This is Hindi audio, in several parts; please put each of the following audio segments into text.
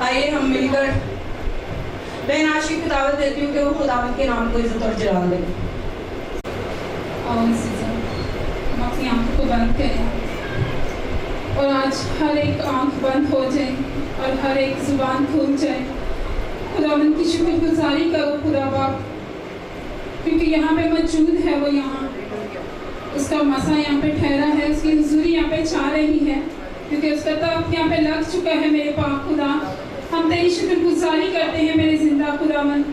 आइए हम मिलकर बहन आशी को दावत देती हूँ कि वो खुदावंद के नाम को इज्जत और जलाल दें। हम अपनी आंखों को बंद करें और आज हर एक आंख बंद हो जाए और हर एक जुबान खुल जाए। खुदावंद की शुक्रगुजारी करो खुदा बाप, क्योंकि यहाँ पे मौजूद है वो, यहाँ उसका मसा यहाँ पे ठहरा है, उसकी हुजूरी यहाँ पे छा रही है, क्योंकि उसका तख्त यहाँ पे लग चुका है। मेरे पाक खुदा, हम तेरी शुक्रगुजारी करते हैं मेरे जिंदा खुदावंद।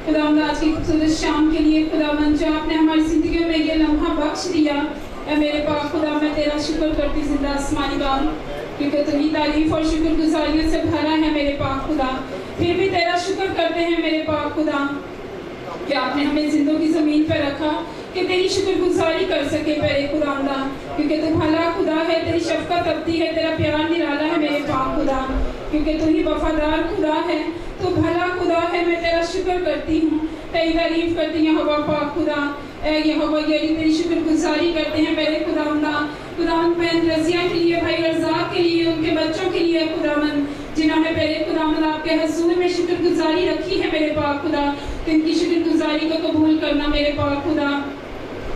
खुदावंद आज की खूबसूरत शाम के लिए खुदावंद जो आपने हमारी जिंदगी में ये लम्हा बख्श दिया है मेरे पाक खुदा, मैं तेरा शुक्र करती जिंदा आसमानी बाप, क्योंकि तुम्ही तारीफ और शुक्रगुजारियों से भरा है मेरे पाक खुदा। फिर भी तेरा शुक्र करते हैं मेरे पाक खुदा कि आपने हमें जिंदों की जमीन पर रखा कि तेरी शुक्रगुजारी कर सके मेरे खुदावंदा, क्योंकि तू भला खुदा है, तेरी शफकत अबदी है, तेरा प्यार निराला है मेरे पाक खुदा, क्योंकि तू ही वफादार खुदा है, तू भला खुदा है। मैं तेरा शुक्र करती हूँ, तेरी तारीफ करती हूँ हवा पाक खुदा। यहोवा यही तेरी शुक्रगुजारी करते हैं मेरे खुदावंदा। खुदावंद मैं रज़िया के लिए, भाई रज़ाक के लिए, उनके बच्चों के लिए खुदावंद, जिन्होंने मेरे खुदावंद आपके हुजूर में शुक्रगुजारी रखी है मेरे पाक खुदा, तो इनकी शुक्रगुजारी को कबूल करना मेरे पाक खुदा,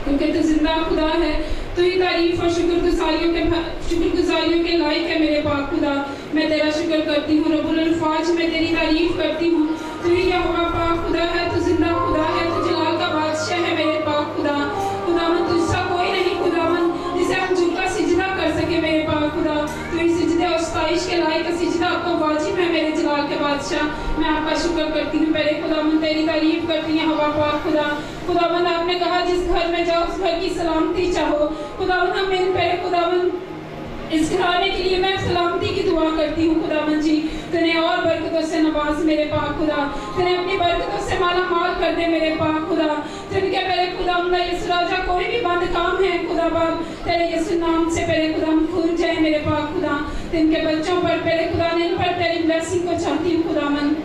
क्योंकि तू जिंदा खुदा है, तू ही तारीफ और शुक्रगुजारियों के लायक है मेरे पाक खुदा। मैं तेरा शुक्र करती हूँ रब्बुल अल्फाज, मैं तेरी तारीफ करती हूँ। तू ही यहोवा पाक खुदा है, तू जिंदा खुदा है, तू जलाल का बादशाह है मेरे पाक खुदा। खुदावंद तुझसा कोई नहीं खुदावंद जिसे हम झुका सिजदा कर सके मेरे पाक खुदा। तू ही सिजदे और सताइश के लायक सिजदा आपको वाजिब है मेरे जलाल के बादशाह। मैं आपका शुक्र करती हूँ मेरे खुदावंद, तेरी तारीफ करती है हवा पाक खुदा। खुदावंद आपने कहा जिस घर में जाओ उस घर की सलामती चाहो। खुदावंद हम इन पे खुदावंद इस घराने के लिए मैं सलामती की दुआ करती हूँ खुदावन जी। तूने और बरकतों से नवाज मेरे पाक खुदा, तूने अपनी बरकतों से माला माल कर दे मेरे पाक खुदा। जिनके मेरे खुदा यीशु राजा कोई भी बंद काम है खुदा बाप, तेरे यीशु नाम से मेरे खुदा खुल जाए मेरे पाक खुदा। जिनके बच्चों पर मेरे खुदा ने इन पर तेरी ब्लेसिंग को चाहती हूँ खुदावन,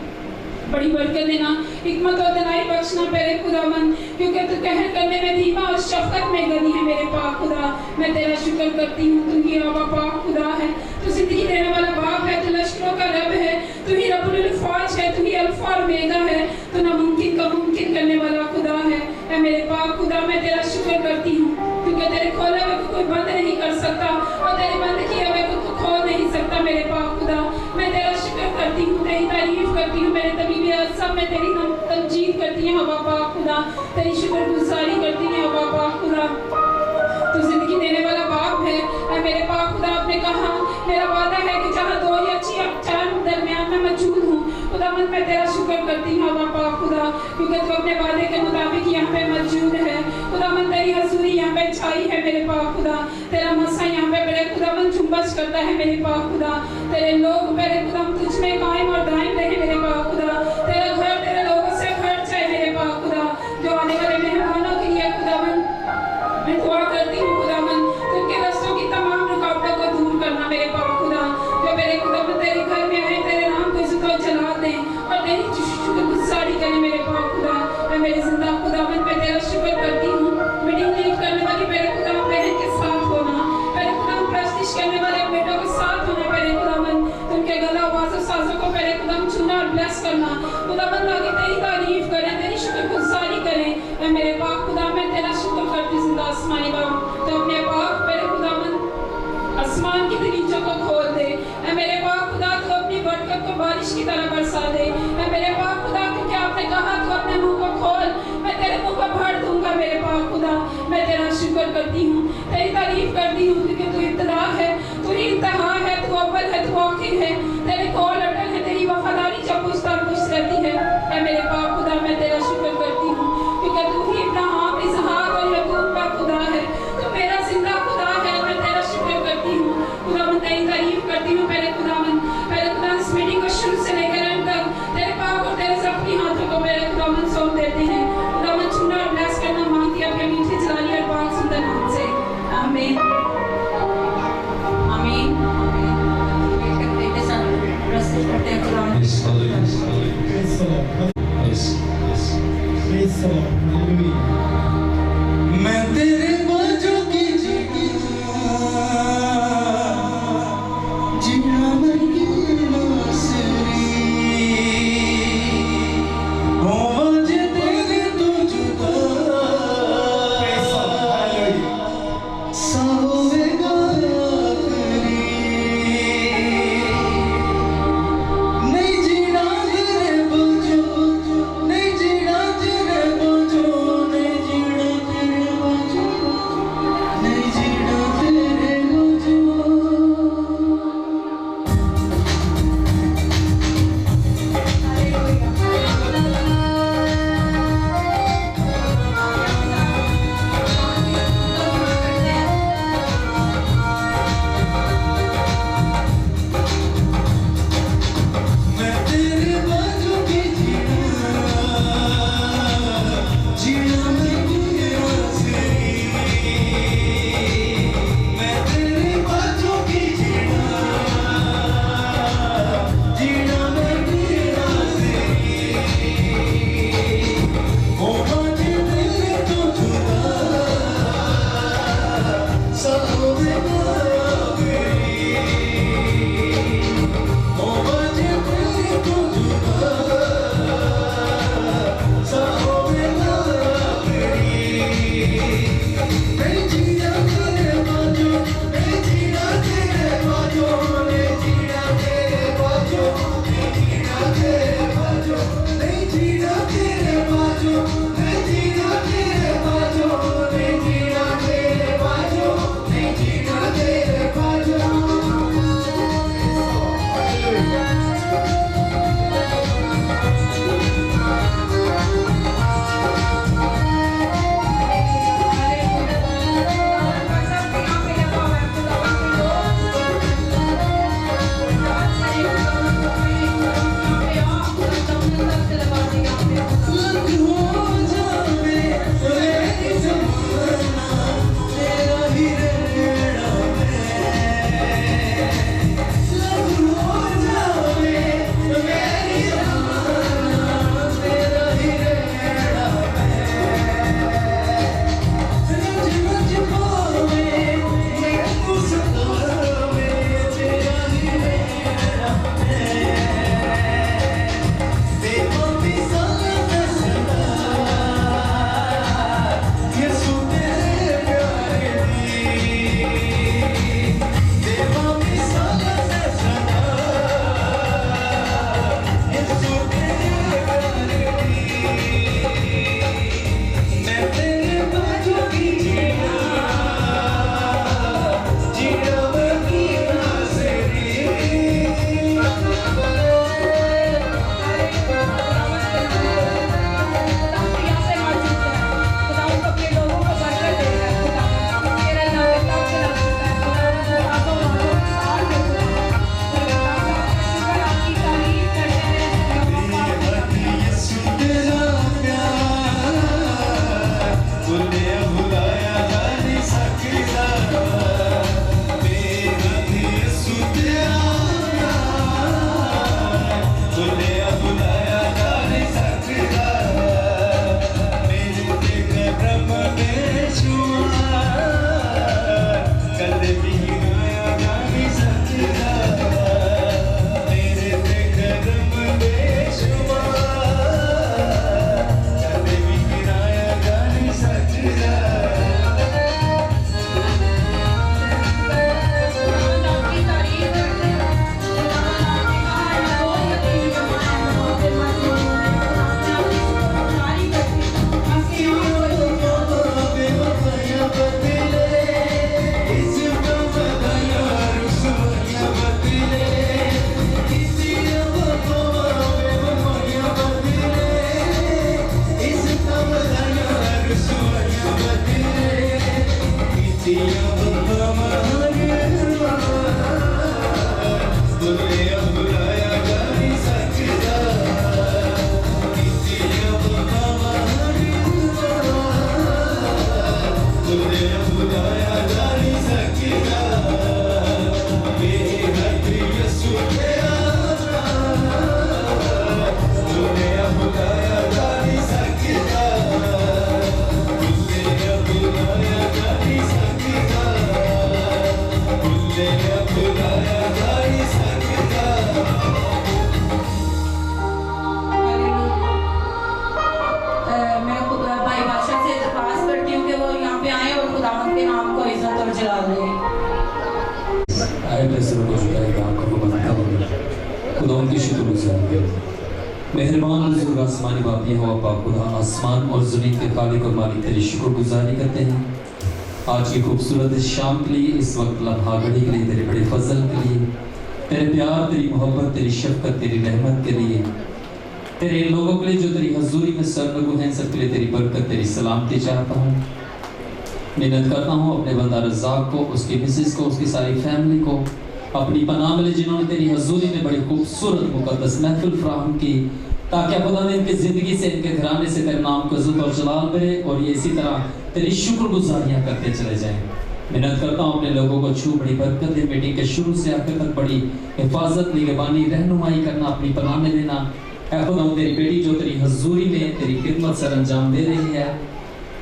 बड़ी बरकत देना, हिकमत और दनाई बख्शना मेरे खुदावन, क्योंकि तू कहर करने में धीमा और शफकत में गनी है मेरे पाक खुदा। मैं तेरा शुक्र करती हूँ, तू ही आवा पाक खुदा है, तू जिंदगी देने वाला बाप है, तू लश्करों का रब है, तू ही रब्बुल फ़ौज है, तू ही अल्फा और ओमेगा है, तू नामुमकिन का मुमकिन करने वाला खुदा है। ऐ मेरे पाक खुदा मैं तेरा शुक्र करती हूँ, क्योंकि तेरे खोले हुए को कोई बंद नहीं कर सकता और तेरे बंद किए हुए को खोल नहीं सकता मेरे पाक खुदा। मैं तेरा शुक्र करती हूँ, तेरी तारीफ करती हूँ, मेरे तबीब सब में तेरी तमजीद करती हैं हवा पाक खुदा, तेरी शुक्रगुजारी करती हैं हवा पाक खुदा। तू जिंदगी देने वाला बाप है। ऐ मेरे पाक खुदा आपने कहा मेरा वादा है कि जहाँ दो या चार दरमियान में मौजूद हूँ खुदावंद, मैं तेरा शुक्र करती हूँ हवा पाक खुदा, क्योंकि तू अपने वादे के मुताबिक यहाँ पे मौजूद है खुदावंद। तेरी हजूरी यहाँ पे छाई है मेरे पाक खुदा, तेरा मसा यहाँ पे मेरे खुदावंद झुंबश करता है मेरे पाक खुदा। तेरे लोग मेरे खुदावंद तुझ में कायम और दायम रहे मेरे पाक खुदा, तेरा घर तेरे लोगों से भर जाए मेरे पाक खुदा। जो आने वाले मेहमानों के लिए खुदावंद मैं दुआ करती हूँ खुदावंद, उनके रास्तों की तमाम रुकावटों को दूर करना मेरे पाक खुदा। जो मेरे खुदावंद तेरे घर में आए, तेरे नाम को इज्जत और जला दें और तेरी शुक्रगुजारी करें मेरे पाक खुदा। मैं मेरे जिंदा खुदावंद मैं तेरा शुक्र करती हूँ, मीटिंग लीड करने वाली मेरे खुदा बहन के साथ होना, मेरे खुदा प्रस्तिश करने वाले बेटों के साथ होना मेरे खुदावंद, उनके गला आवाज़ साजों को मेरे खुदा छूना और ब्लेस करना खुदावंद। आगे तेरी तारीफ करें, तेरी शुक्रगुजारी करें। मैं मेरे पाक खुदा मैं तेरा शुक्र करती जिंदा आसमानी बाप, तो अपने पाक मेरे खुदावंद आसमान की दरीचों को खोल दे। ऐ मेरे पाक खुदा तू अपनी बरकत को बारिश की तरह बरसा दे। ऐ मेरे पाक खुदा क्योंकि आपने कहा तू अपने मुंह को खोल, मैं तेरे मुंह को भर दूंगा मेरे पाक खुदा। मैं तेरा शुक्र करती हूँ, तेरी तारीफ करती हूँ, क्योंकि तू इब्तिदा है, तू ही इंतहा है, तू अव्वल है, तू आखिर है, तेरे कौल अटल है, तेरी वफादारी जब पुछ रहती है। ऐ मेरे पाक खुदा मैं तेरा शुक्र करती हूँ, क्योंकि तू ही इब्राहिम, इसहाक और याकूब का खुदा है, तू मेरा जिंदा खुदा है। मैं तेरा शुक्र करती हूँ खुदावंद, तेरी तारीफ करती हूँ मेरे खुदावंद। मेरे खुदा इस मीटिंग को शुरू से लेकर अंत तक तेरे पाक और तेरे जख्मी हाथों को मेरे खुदावंद सौंप देते हैं। खुदावंद छूना और ब्लेस करना मांगती है अपने मीठे जलाली और पाक सुंदर नाम से, आमीन आमीन। बेटे सब प्रस्तुत करते हैं खुदावंद। मैं तेरे बाजों की जीना मरी नासरी हो वजह तेरे तो जुदा साहोवेगा आखरी नहीं जीना तेरे बाजों मेहरबान हुजूर आसमानी बाप यहोवा पाक खुदा आसमान और ज़मीन के खालिक और मालिक तेरी शुक्रगुजारी करते हैं आज की खूबसूरत शाम के लिए, इस वक्त लम्हा घड़ी के लिए, तेरे बड़े फजल के लिए, तेरे प्यार, तेरी मोहब्बत, तेरी शफकत, तेरी रहमत के लिए, तेरे लोगों के लिए जो तेरी हजूरी में सरगर्म हैं, सबके लिए तेरी बरकत, तेरी सलामती चाहता हूँ। मिन्नत करता हूँ अपने बंदा रज़ाक को, उसकी मिसेस को, उसकी सारी फैमिली को अपनी पनाह में, जिन्होंने तेरी हजूरी में बड़ी खूबसूरत मुकद्दस महफिल फराहम की, ताकि खुदा ने इनकी ज़िंदगी से, इनके घराने से तेरे नाम को इज़्ज़त और जलाल मिले और ये इसी तरह तेरी शुक्रगुजारियाँ करते चले जाएं। मिन्नत करता हूँ अपने लोगों को छू, बड़ी बरकत दे, मीटिंग के शुरू से आखिर तक बड़ी हिफाजत, निगरानी, रहनुमाई करना, अपनी पनाह में लेना। ऐ खुदा तेरी बेटी जो तेरी हजूरी में तेरी खिदमत सर अंजाम दे रही है,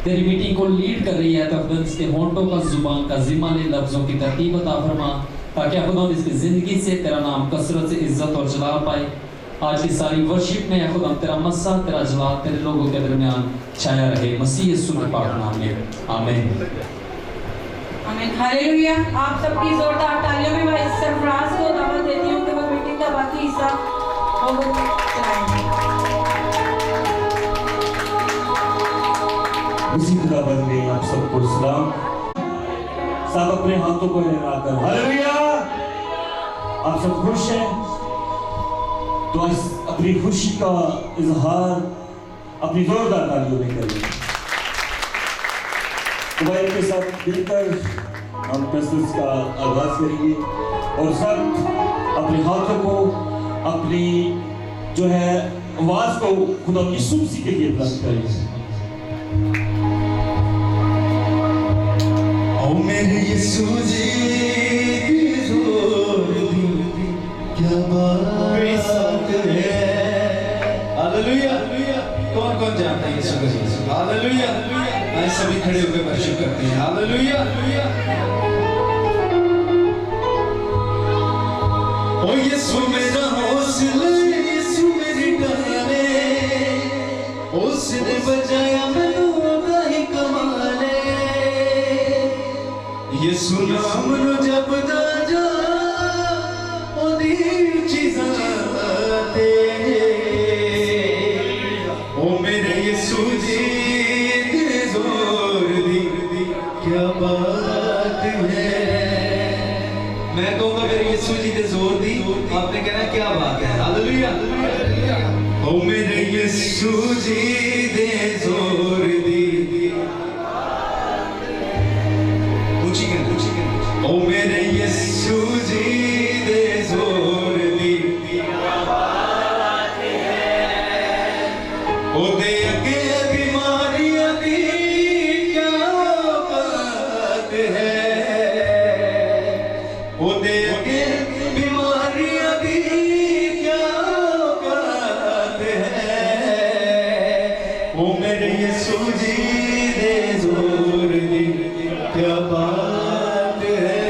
तेरी मीटिंग को लीड कर रही है, तो खुदा इसके होंठों का, जुबान का जिम्मा ले, लफ्ज़ों की तरतीब अता फरमा, ताकि खुदा इसकी ज़िंदगी से तेरा नाम कसरत से इज्जत और जलाल पाए। आज की सारी वर्शिप में खुदा तेरा मस्सा, तेरा जलाल तेरे लोगों के दरमियान छाया रहे, मसीह यीशु के पाक नाम में, आमीन। आमीन, हालेलुया। आप सबकी जोरदार तालियों में भाई सरफराज को दावत देती हूँ कि वो मीटिंग का बाकी हिस्सा वो चलाएंगे। इसी खुदाबंद में आप सबको सलाम। सब अपने हाथों को लहराकर हालेलुया। आप सब खुश हैं तो अपनी खुशी का इजहार अपनी जोरदार तालियों में करें। मोबाइल के साथ मिलकर हम क्रिसमस का आगाज करेंगे और सब अपने हाथों को, अपनी जो है आवाज को खुदा की सुबसी के लिए बुलंद करेंगे। ओ मेरे यीशु जी की जोर दी क्या बात है। हालेलुया। कौन कौन जानता है यीशु को? हालेलुया। आइए सभी खड़े होकर वर्शिप करते हैं। हालेलुया। ओ यीशु मेरा हौसला, यीशु मेरी डाले, उसने बचाया मैनू ही कमाले। यीशु नाम नु जपदा जा ओदी चीज़ां ते, ओ मेरे यीशु जी दे जोर दी क्या बात है। मैं कहूँगा मेरे यीशु जी दे जोर दी, आपने कहना क्या बात है। हालेलुया। ओ मेरे यीशु जी दे जोर दी, ओ मेरे यीशु जी दे जोर दी क्या बात है। ओ दे अगे बीमारियां दी क्या बात है। ओ दे अगे बीमारियां दी क्या बात है। ओ मेरे यीशु जी दे जोर दी क्या बात है।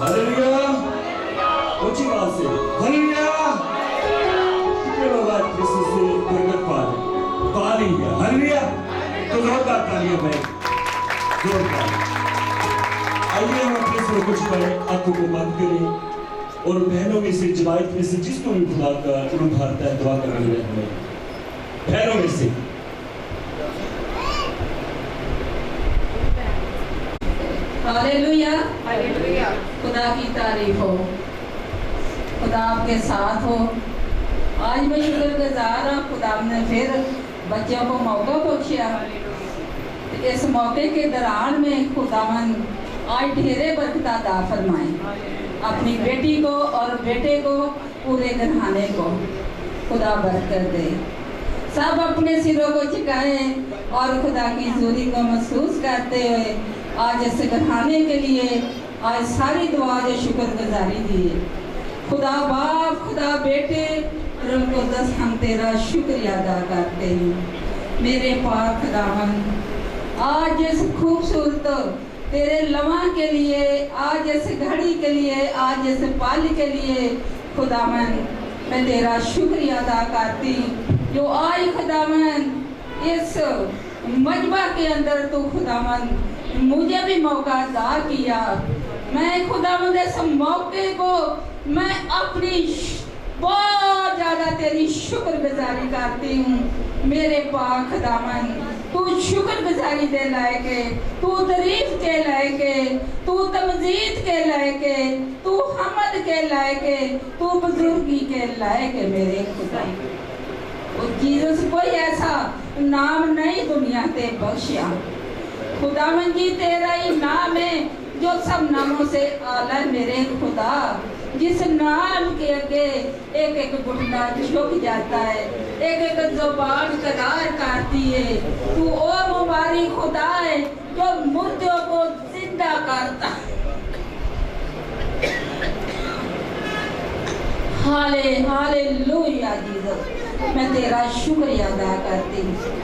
हालेलुया, ऊंची आवाज से हालेलुया। कितने लोग आज यीशु से बरकत पा रहे हैं? हालेलुया। तो जोरदार तालियां भाई, जोरदार। आइए हम अपने से कुछ पढ़े, आंखों को बंद करें और बहनों में से जमात में से जिसको भी खुदा का रूप आता है दुआ करने में बहनों में से हालेलुया, हालेलुया। खुदा की तारीफ हो, खुदा आपके साथ हो। आज मैं शुक्रगुजार हूँ, खुदा ने फिर बच्चों को मौका बख्शिया। इस मौके के दौरान में खुदावन आज ढेरे बरकत अता फरमाए अपनी बेटी को और बेटे को, पूरे घराने को खुदा बरकत दे। सब अपने सिरों को झुकाए और खुदा की हजूरी को महसूस करते हुए आज इस घराने के लिए आज सारी दुआ जो शुक्रगुजारी दिए। खुदा बाप, खुदा बेटे, रूह कुद्दस, हम तेरा शुक्रिया अदा करते हैं मेरे पाक खुदावन। आज इस खूबसूरत तेरे लम्हा के लिए, आज इस घड़ी के लिए, आज इस पल के लिए खुदावन मैं तेरा शुक्रिया अदा करती जो आज खुदावन इस मजबा के अंदर तो खुदावन मुझे भी मौका अदा किया। मैं खुदावन इस मौके को मैं अपनी बहुत ज़्यादा तेरी शुक्रगुजारी करती हूँ मेरे पाक खुदावन। तू शुक्रगुजारी दे लायक है, तू तारीफ के लायक है, तू तमजीद के लायक है, तू हमद के लायक है, तू बुजुर्गी के लायक है मेरे खुदा। और जीसस कोई ऐसा नाम नहीं दुनिया ते बख्शिया। खुदावन जी तेरा ही नाम है जो सब नामों से आला है मेरे खुदा। जिस नाम के आगे एक एक घुटना झुक जाता है, एक एक जुबान करार करती है। तू ओ मुबारक खुदा है जो मुर्दों को जिंदा करता है। हालेलुया जीसस, मैं तेरा शुक्रिया अदा करती हूँ।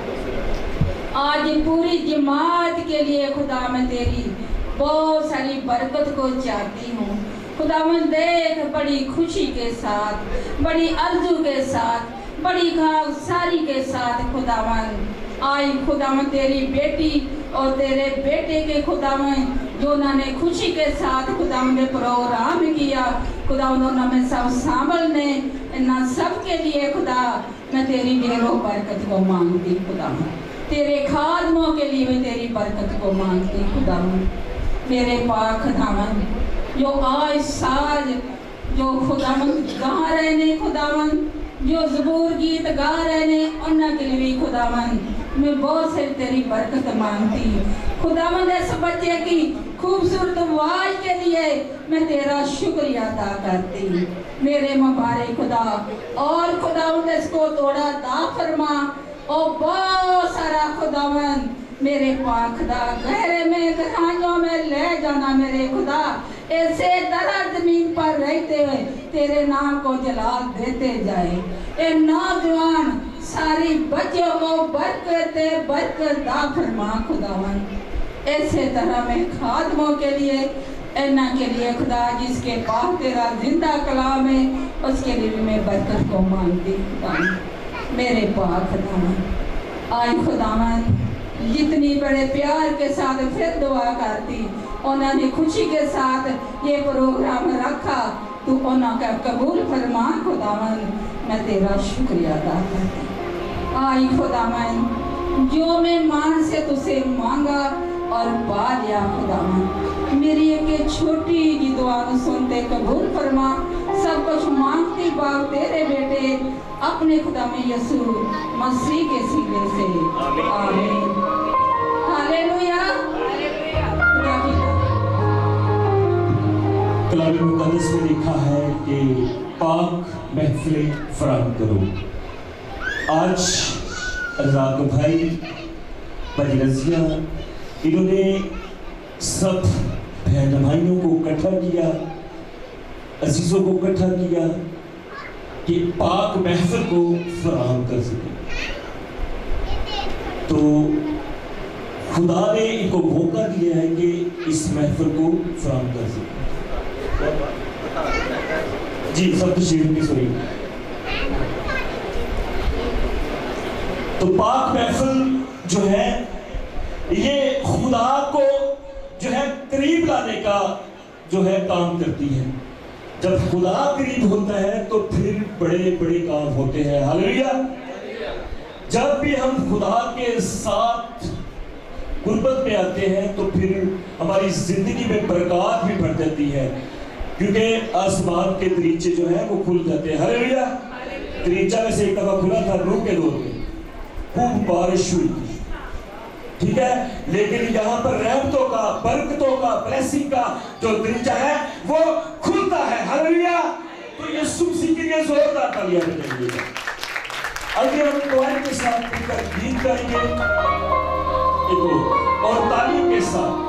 आज पूरी जमात के लिए खुदा मैं तेरी बहुत सारी बरकत को चाहती हूँ। खुदावन देख बड़ी खुशी के साथ, बड़ी अर्जू के साथ, बड़ी खाकसारी के साथ खुदावन आई खुदावन तेरी बेटी और तेरे बेटे के खुदावन जो उन्होंने खुशी के साथ खुदावन ने प्रोग्राम किया। खुदावन उन्होंने सब संभलने इन सब के लिए खुदा मैं तेरी ढेरों बरकत को मांगती खुदावन। तेरे खादमों के लिए मैं तेरी बरकत को मांगती खुदावन मेरे पाक खुदावन। जो आज साज जो खुदावन गा रहे ने खुदावन, जो ज़बूर गीत गा रहे ने उन्होंने लिए भी खुदावन मैं बहुत से तेरी बरकत मांगती। खुदावन इस बच्चे की खूबसूरत आवाज के लिए मैं तेरा शुक्रिया अदा करती मेरे मुबारक खुदा। और खुदावन इसको थोड़ा दा फरमा और बहुत सारा खुदावन मेरे पाक खुदा गहरे में गहराइयों में ले जाना मेरे खुदा। ऐसे दरा जमीन पर रहते हुए तेरे नाम को जलाल देते जाए। ए नौजवान सारी बच्चों को बरकत दा फरमा खुदावन। ऐसे तरह में खादमों के लिए इन्ना के लिए खुदा जिसके पास तेरा जिंदा कलाम है उसके लिए भी मैं बरकत को मांगती खुदा मेरे पाक खुदावन। आज खुदावन जितनी बड़े प्यार के साथ फिर दुआ करती, उन्होंने खुशी के साथ ये प्रोग्राम रखा, तू उन्होंने कबूल फरमा खुदावन। मैं तेरा शुक्रिया अदा करती। आई खुदावन जो मैं मान से तुझसे मांगा और पा लिया खुदावन। मेरी एक छोटी जी दुआ सुनते कबूल फरमा। सब कुछ मांगती बाप तेरे बेटे अपने खुदा में यीशु मसीह के सीने से आमीन। हालेलुया। कलाम मुक़द्दस में लिखा है कि पाक महफिल फराहम करो। आज राग भाई बड़ी रजिया इन्होंने सब बहन भाइयों को इकट्ठा किया, अजीजों को इकट्ठा किया कि पाक महफिल को फराहम कर सके। तो खुदा ने इनको मौका दिया है कि इस महफिल को फराहम कर सके। जी सब तशरीफ की सुनी। तो पाक महफिल जो है ये खुदा को जो है करीब लाने का जो है काम करती है। जब खुदा करीब होता है तो फिर बड़े बड़े काम होते हैं। हालेलुया। जब भी हम खुदा के साथ गुर्बत में आते हैं तो फिर हमारी जिंदगी में बरकत भी बढ़ जाती है, क्योंकि आसमान के दरीचे जो है वो खुल जाते हैं। हालेलुया। दरीचा में से एक दफा खुला था नूह के दौर में, खूब बारिश हुई थी, ठीक है, लेकिन यहाँ पर रहमतों का, बरकतों का, ब्लेसिंग का जो दरीचा है वो खुलता है। हालेलुया। तो यीशु मसीह के लिए जोरदार तालियां बजाइए। अगले हम दुआएं के साथ मिलकर गीत गाएंगे और तालियों के साथ।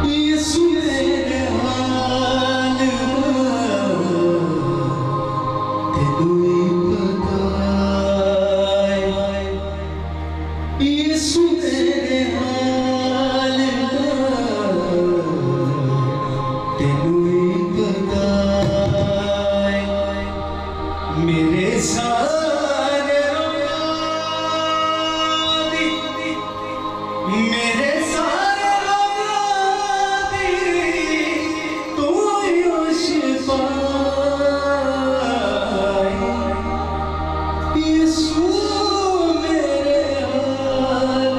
यीशु मेरे हाल तेनू पता है, यीशु मेरे हाल तेनू पता है, मेरे सारे मेरे सारे तू शिफा यीशु मेरे हाल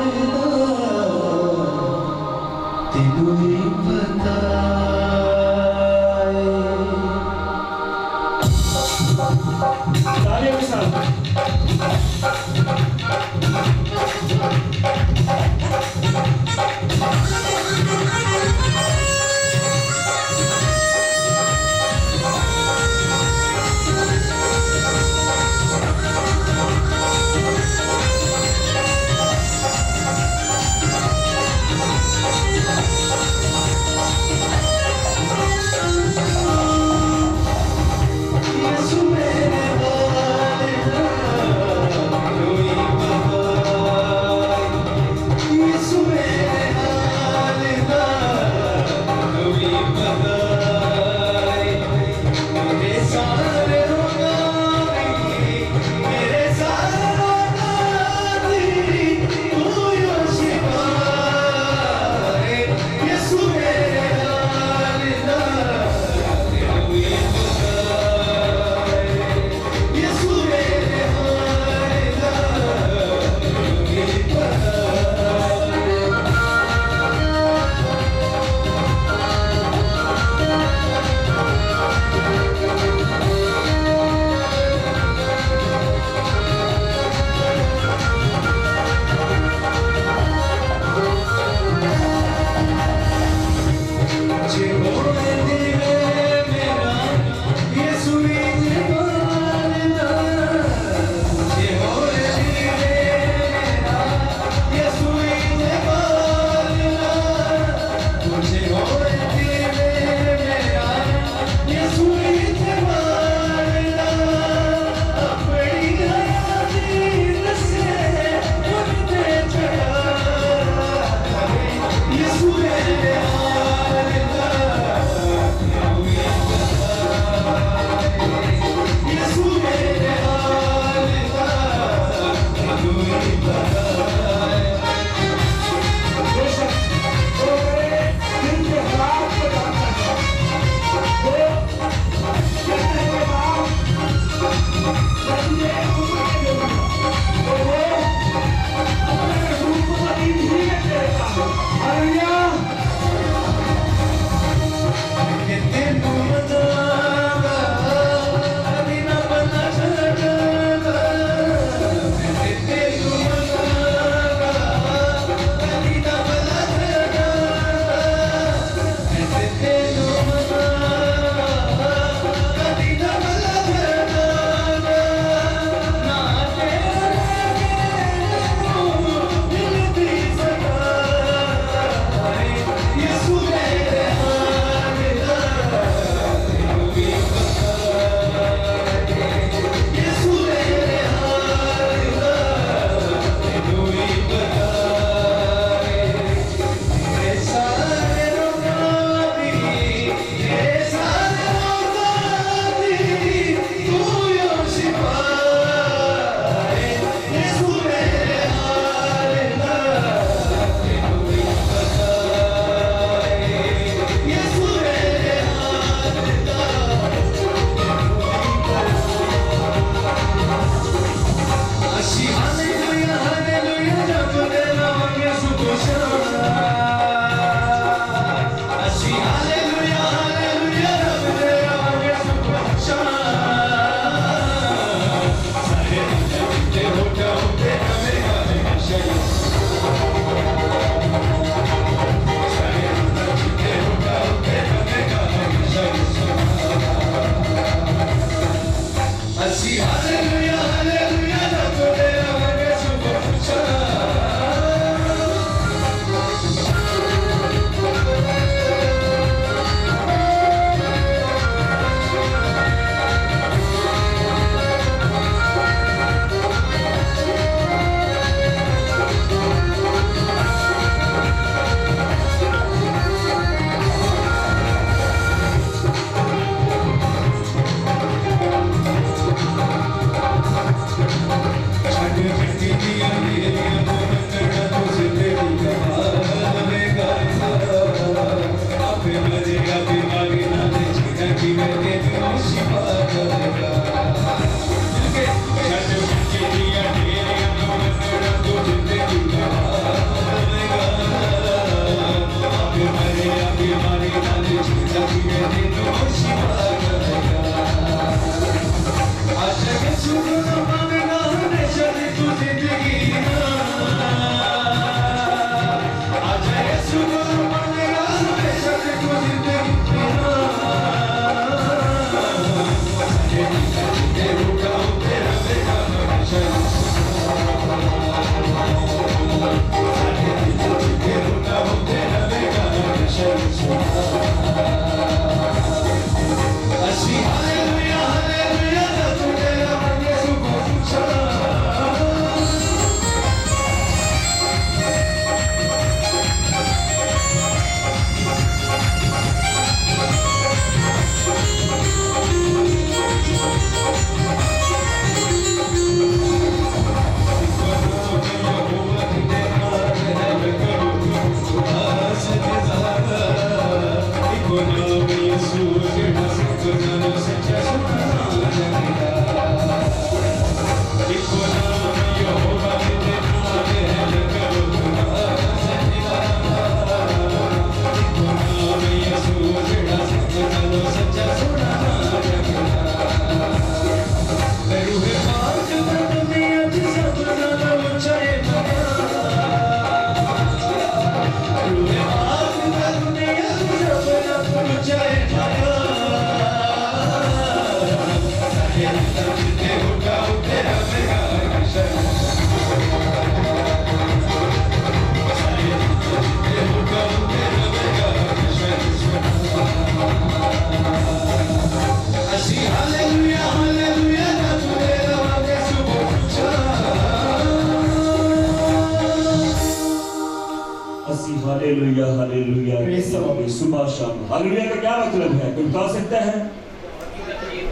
hallelujah hallelujah. Praise the Lord। सुबह शाम हालेलुया का क्या मतलब है, कोई बता सकता है?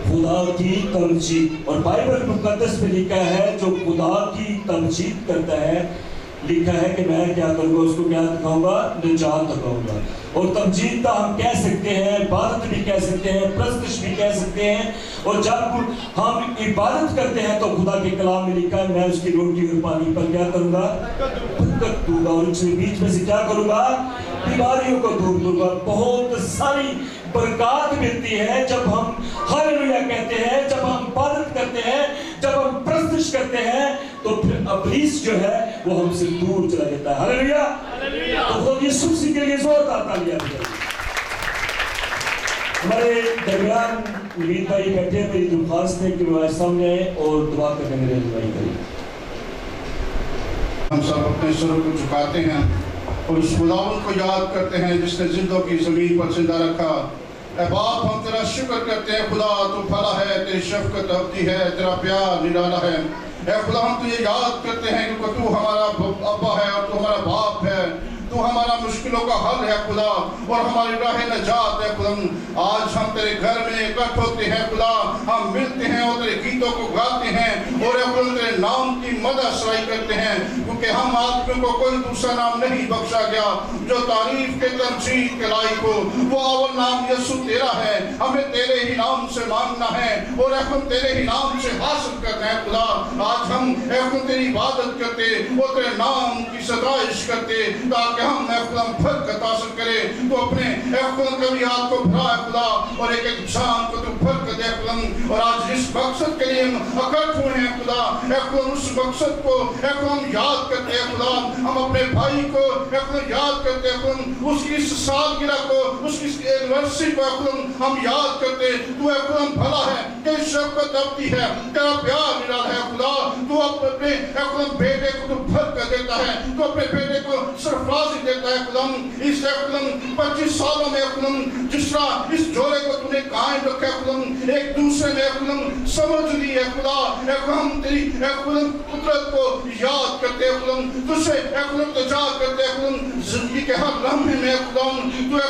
खुदा की तमजीद। और बाइबल मुकद्दस में लिखा है जो खुदा की तमजीद करता है, लिखा है कि मैं क्या करूँगा, उसको क्या दिखाऊंगा, निजात दिखाऊंगा। और तमजीद का हम कह सकते हैं, इबादत भी कह सकते हैं, प्रस्तुत भी कह सकते हैं। और जब हम इबादत करते हैं तो खुदा के कलाम में लिखा है मैं उसकी रोटी और पानी पर क्या करूँगा, बरकत दूंगा, और उसके बीच में से क्या करूँगा, बीमारियों को दूर दूंगा। बहुत सारी बरकत मिलती है जब हम हालेलुया कहते हैं, जब हम इबादत करते हैं, जब हम प्रस्तुत करते हैं, तो फिर इब्लीस जो है वो हमसे दूर चला जाता है। हालेलुया। तो खुद यीशु मसीह के लिए जोरदार तालियां बजाइए। हमारे दरमियान नवीन भाई बैठे हैं, मेरी दरख्वास्त है कि वो सामने आए और दुआ करने में रहनुमाई करें। हम सब अपने सरों को झुकाते हैं और उस खुदावंद को याद करते हैं जिसने जिंदों की जमीन पर जिंदा रखा। ऐ बाप, हम तेरा शुक्र करते हैं खुदा, तू भला है, तेरी शफकत अब्दी है, तेरा प्यार निराला है। ऐ खुदा, हम तुझे याद करते हैं कि तू हमारा अब्बा है और तू हमारा बाप है, तू हमारा मुश्किलों का हल है खुदा, और हमारी राह नजात है खुदा। आज हम तेरे घर में इकट्ठे होते हैं खुदा, हम मिलते हैं और तेरे गीतों को गाते हैं और खुदा तेरे नाम की मदद सराई करते हैं, क्योंकि हम आदमियों को कोई दूसरा नाम नहीं बख्शा गया जो तारीफ के तमजीद के लायक हो। वो अव्वल नाम यीशु तेरा है, हमें तेरे ही नाम से मांगना है और हम तेरे ही नाम से हासिल करना है खुदा। आज हम तेरी इबादत करते और तेरे नाम की सताइश करते ताकि हम बरकत हासिल करें। तो अपने कभी हाथ को भरा है खुदा और एक एक जान को तू बरकत दे खुदा। और आज इस मकसद के लिए हम इकट्ठे हुए हैं खुदा, उस मकसद को हम याद करते हैं खुदा। हम अपने भाई को याद करते हैं खुदा, उसकी इस सालगिरह को, उसकी एनिवर्सरी को हम याद करते हैं। तू खुदा भला है, तेरी शफकत अब्दी है, तेरा प्यार निराला है खुदा। तू अपने बेटे को तू बरकत देता है, तू अपने बेटे को सरफराजी देता है खुदा। इस 25 सालों में खुदा जिस तरह इस जोड़े को तूने कायम रखा है खुदा, एक दूसरे में खुदा समझ ली है खुदा। हम तेरी कुदरत को याद करते हैं खुदा, तुझसे तजा करते हैं खुदा। जिंदगी के हर लम्हे में खुदा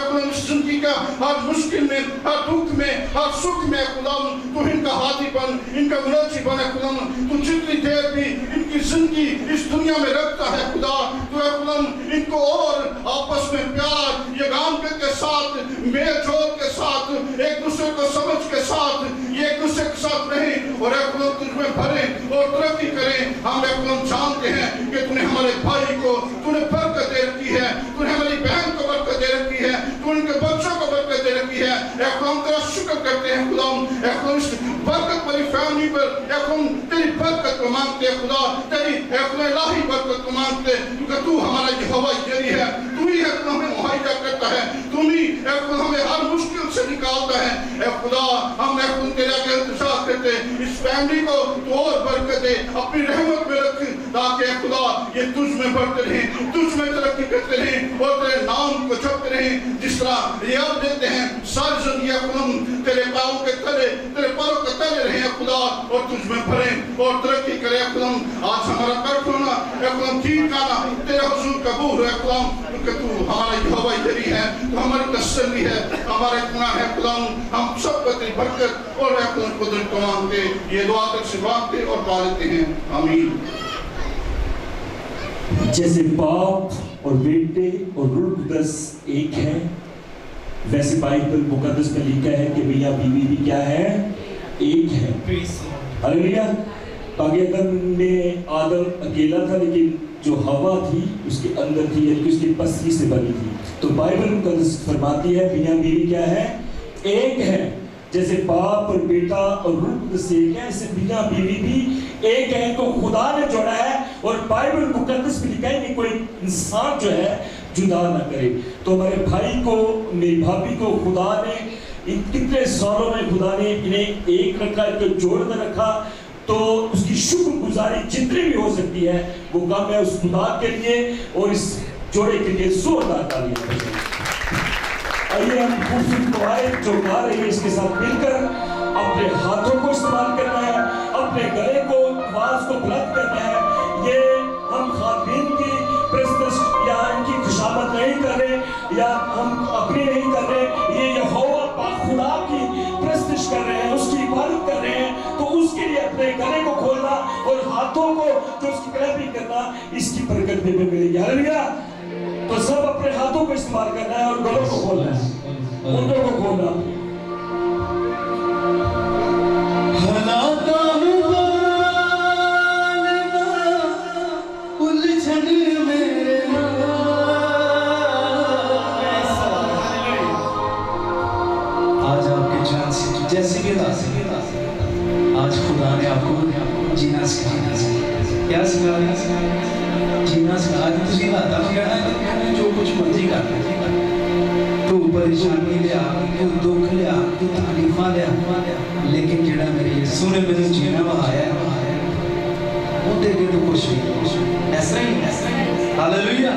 तू जिंदगी का हर मुश्किल में, हर दुख में, हर सुख में खुदा तू इनका हाथी बन, इनका मुनजी बन है खुदा। तू जितनी देर भी इनकी जिंदगी इस दुनिया में रखता है खुदा, तू खुदा इनको और आपस में प्यार यगाम के साथ, मेल जोल के साथ, एक दूसरे को समझ के साथ, ये एक दूसरे के साथ रहे और तुझमें भरे और तरक्की करें। हम जानते हैं कि तूने हमारे भाई को तूने बरकत दे रखी है, तूने हमारी बहन को बरकत दे रखी है, तूने उनके बच्चों को बरकत दे रखी है। हम तेरा शुक्र करते हैं खुदा, इस बरकत वाली फैमिली पर तेरी बरकत को मांगते हैं खुदा, तेरी इलाही बरकत को मांगते हैं, क्योंकि तू हमारा यहोवा जरी है, तू ही हमें मुहैया करता है, तू ही हमें हर मुश्किल से निकालता है। खुदा हम तेरे आगे इंतजार करते इस फैमिली को तू और बरकत दे, अपनी रहमत में रख, ताकि खुदा ये तुझ में बढ़ते रहे, तुझ में तरक्की करते रहे और तेरे नाम को जपते रहे। जिस तरह रियाब देते हैं सारी जिंदगी खुदा तेरे पाँव के तले, तेरे पैरों के तले रहे खुदा और तुझ में भरे और तरक्की करे खुदा। आज हमारा कर्ज होना ठीक आना तेरे हुजूर कबूल है खुदा, क्योंकि तू हमारा यहोवा जरी है, तू हमारी तसल्ली है, हमारे गुनाह है खुदा। हम सबको तेरी बरकत और कुदरत को मांगते, ये दुआ से मांगते और पा लेते हैं, आमीन। जैसे बाप और बेटे और रूह कुदस एक है, वैसे बाइबल मुकद्दस में लिखा है कि मियां बीवी भी क्या है, एक है। हालेलुया। आदम अकेला था, लेकिन जो हवा थी उसके अंदर थी, यानी कि उसकी पसली से बनी थी। तो बाइबल मुकद्दस फरमाती है मियां बीवी क्या है, एक है। जैसे बाप और बेटा और रूह से एक है, ऐसे मियां बीवी भी एक है, तो खुदा ने जोड़ा है। और बाइबल मुकद्दस में लिखा है कि कोई इंसान जो है जुदा ना करे। तो हमारे भाई को, मेरी भाभी को खुदा ने इन कितने सालों में खुदा ने इन्हें एक रखा, इनको जोड़ कर रखा, तो उसकी शुक्रगुजारी जितनी भी हो सकती है वो काम है उस खुदा के लिए और इस जोड़े के लिए जोरदार तालियां बजाएं। आइए हम खूबसूरत दुआएं जो गा रही है इसके साथ मिलकर अपने हाथों को इस्तेमाल करना है, अपने गले को, आवाज को बुलंद करना है। ये हम खातमीन की प्रस्तुत या इनकी खुशामद नहीं कर रहे या हम अपनी नहीं कर रहे, ये यहोवा पाक खुदा की प्रस्तुत कर रहे हैं, उसकी इबादत कर रहे हैं, तो उसके लिए अपने गले को खोलना और हाथों को जो उसकी क्लैपिंग करना, इसकी बरकत भी मिलेगी। हालेलुया। तो सब अपने हाथों को इस्तेमाल करना है और गलों को खोलना है, मुंडों को खोलना। जैसे कि आज खुदा ने आपको जीना सिखाया, क्या सिखाया? जीना सिखा। आज तुझे लाता कहना जो कुछ मर्जी कर, तू परेशानी लिया, तू दुख लिया, तू तकलीफा लिया, लेकिन जेड़ा मेरे यीशु ने मेरे जीना बहाया वो देखे तो कुछ नहीं। ऐसा ही हालेलुया।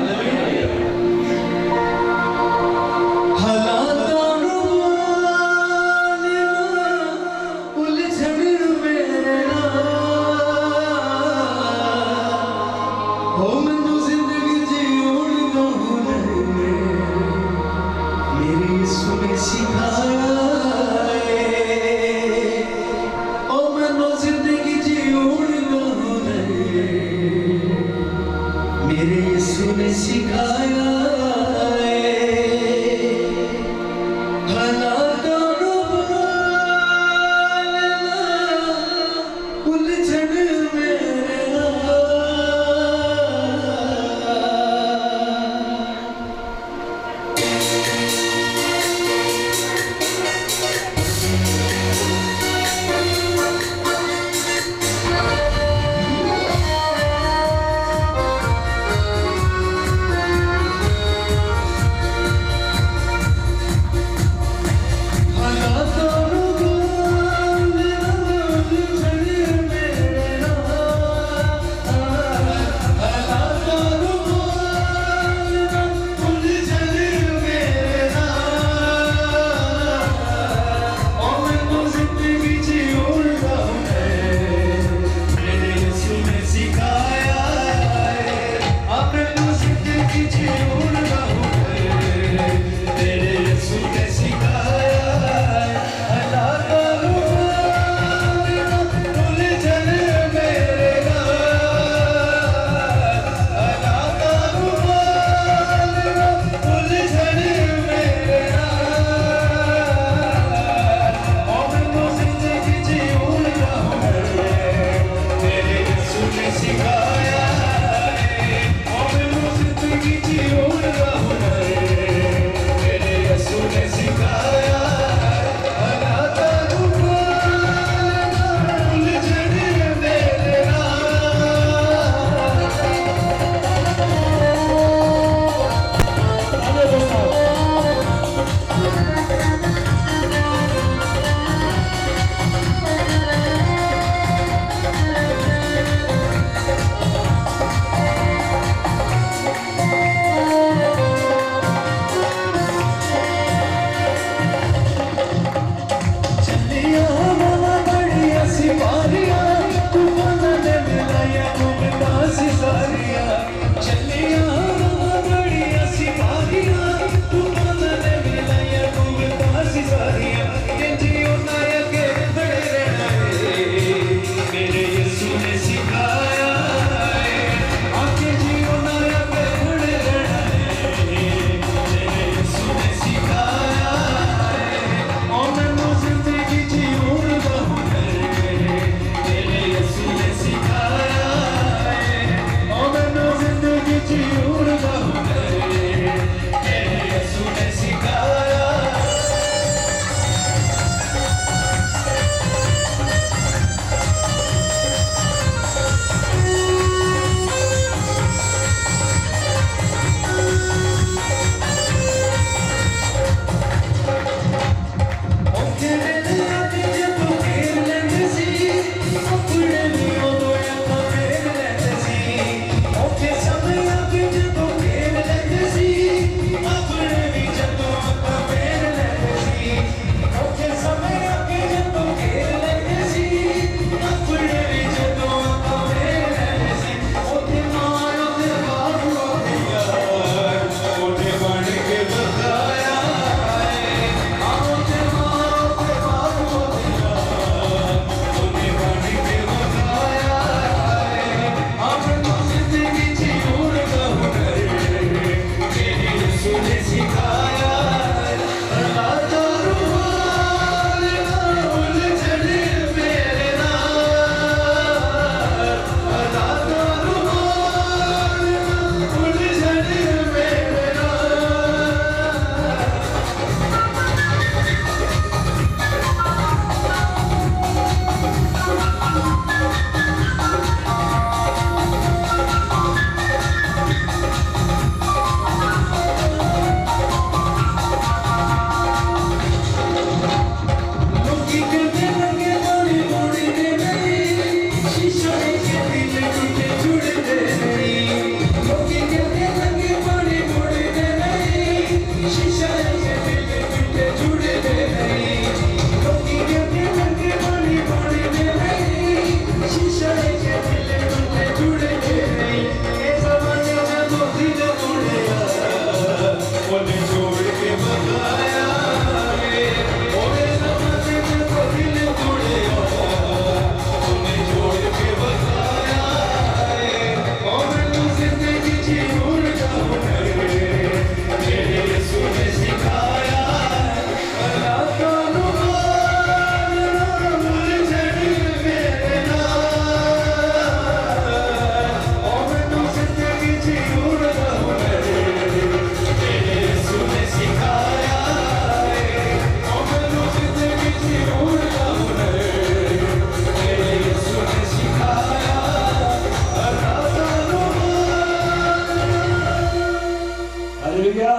हालेलुया।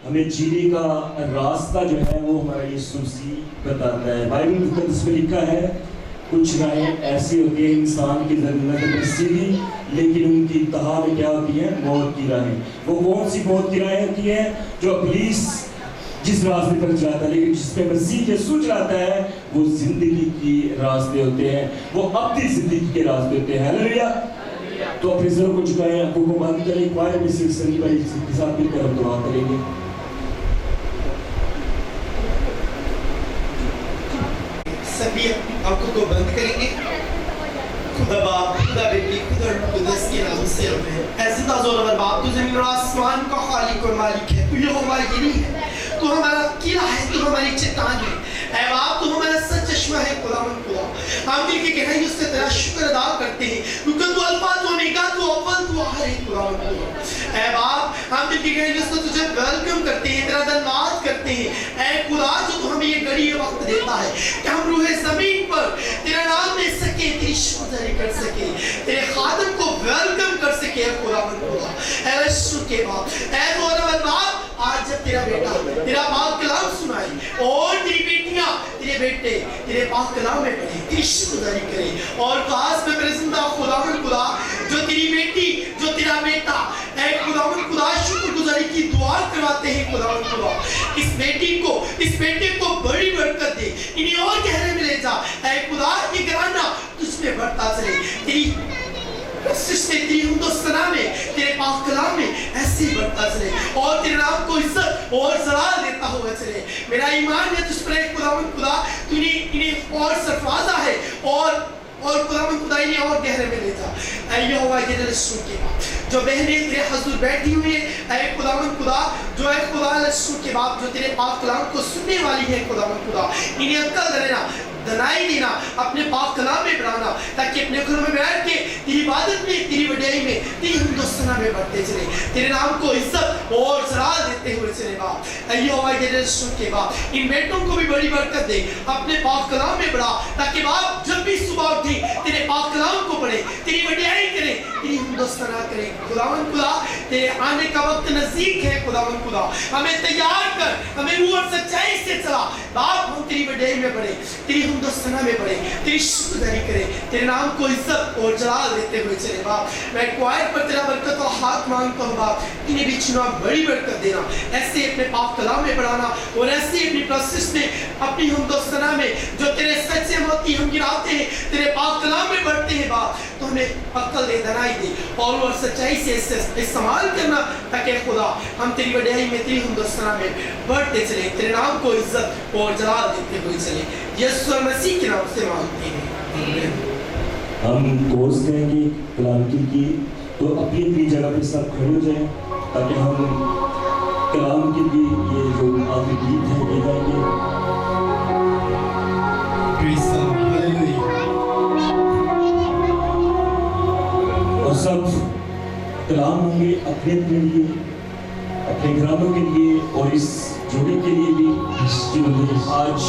हमें जीने का रास्ता जो है वो हमारा यीशु मसीह बताता है। बाइबल मुकद्दस में लिखा है कुछ राहें ऐसी होती है इंसान की नजर में सीधी, लेकिन उनकी इंतहा में क्या होती है? मौत की राहें। वो कौन सी मौत की राहें होती है? जो इब्लीस जिस रास्ते पर चलाता है, लेकिन जिस पे मसीह यीशु चलाता है वो जिंदगी की रास्ते होते हैं, वो अपनी जिंदगी के रास्ते होते हैं। हालेलुया। तो अपने सर को झुकाएं, आंखों को बंद करें, क्वायर में सिर्फ सनी भाई के साथ मिलकर हम दुआ करेंगे। सभी आंखों को बंद करेंगे। खुदा बाप, खुदा बेटी, खुदा कुदस के नाम से आमीन। ऐसे ताज़ोर बाप, तू जमीन और आसमान का खालिक और मालिक है, तू यहोवा गिरी है, तू हमारा किला है, तू हमारी चट्टान है। ऐ बाप, तू हमारा सच चश्मा है। खुदावंद खुदा, हम दिल की गहराइयों से तेरा शुक्र अदा करते हैं, क्योंकि तू अल्फा, तू ओमेगा, तू अव्वल, तू आखिर है। खुदावंद खुदा, ऐ बाप, हम दिल की गहराइयों से तुझे वेलकम करते हैं, तेरा धन्यवाद करते हैं। ऐ खुदा, जो तू हमें ये घड़ी ये वक्त देता है कि हम रूहे जमीन पर तेरा नाम ले सके, तेरी शुक्र कर सके, तेरे खादम को वेलकम कर सके। खुदावंद खुदा, ऐ यीशु के बाप, ऐ खुदावंद बाप, आज जब तेरा बेटा तेरा पाक कलाम सुनाई और तेरी बेटियां तेरे बेटे तेरे पाक कलाम में पढ़े, तेरी शुक्रगुजारी करे। और खास में मेरे जिंदा खुदावंद खुदा, जो तेरी बेटी जो तेरा बेटा ऐ खुदावंद खुदा शुक्रगुजारी की दुआ करवाते हैं। खुदावंद खुदा, इस बेटे को बड़ी बरकत दे, इन्हें और गहरे में ले जा। ऐ खुदा, ये घराना तुझमें बढ़ता चले, तेरी तेरी हिंदुस्तान में तेरे पाक कलाम में ऐसे ही बढ़ता चले और तेरे नाम को इज्जत और जलाल देता हुआ चले। मेरा ईमान है तुझ पर खुदावंद खुदा, तूने इन्हें और सरफराजा है और खुदावंद खुदा इन्हें और गहरे में ले जा। ऐ यहोवा यीशु के बाप, जो बहनें तेरे हजूर बैठी हुई है, ऐ खुदावंद खुदा, जो है खुदा यीशु के बाप, जो तेरे पाक कलाम को सुनने वाली है, खुदावंद खुदा, इन्हें अक्ल देना, दनाई देना, अपने पाक कलाम में बढ़ाना, ताकि अपने घरों में बैठ के तेरी इबादत में, तेरी वड्याई में, तेरी हिंदुस्तान में बढ़ते चले, तेरे नाम को इज्जत और जलाल देते हुए चले। बाप, यहोवा यीशु के बाप, इन बेटों को भी बड़ी बरकत दे, अपने पाक कलाम में बढ़ा, ताकि बाप जब भी सुबह उठे तेरे पाक कलाम को पढ़े, तेरी वड्याई करे, तेरी हिंदुस्तान करे। खुदावंद खुदा, तेरे आने का वक्त नजदीक है। खुदावंद खुदा, हमें तैयार कर, हमें रूह और सच्चाई से चला। बाप, हम तेरी वड्याई में बढ़े, तेरी हिंदुस्तान में बढ़े, तेरी शुक्रगुजारी करें, तेरे नाम को इज्जत और जलाल देते हुए चले। बाप, मैं क्वायर पर तेरा बरकत और हाथ मांगता हूँ। बाप, इन्हें भी चुना बड़ी बरकत देना, ऐसे अपने पाक कलाम में बढ़ाना और ऐसे अपनी प्रोसेस में, अपनी हिंदुस्तान में जो तेरे सच्चे मोती हम गिराते हैं, तेरे पाक कलाम में बढ़ते हैं। बाप, तो हमें अक्ल दे, दनाई दे और सच्चाई से इस्तेमाल करना, ताकि खुदा हम तेरी वड्याई में, तेरी हिंदुस्तान में बढ़ते चले, तेरे नाम को इज्जत और जलाल देते हुए चले। यीशु मसीह के नाम से मांगते हैं। हम कोर्स करेंगे कलाम की, तो अपनी अपनी जगह पे सब खड़े हो जाएं, ताकि हम कलाम के लिए ये जो आखिरी गीत है ये गाएंगे। और सब कलाम होंगे अपने अपने लिए, अपने घरानों के लिए और इस जोड़े के लिए भी, जो आज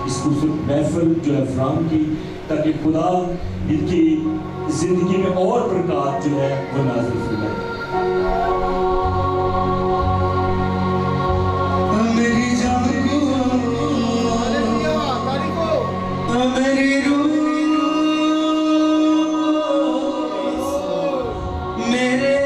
इस खूबसूरत महफिल जो है फ्राम की, ताकि खुदा इनकी जिंदगी में और प्रकाश जो है वो नाज़िल फरमाए। मेरी जान को, मेरी रूह, मेरे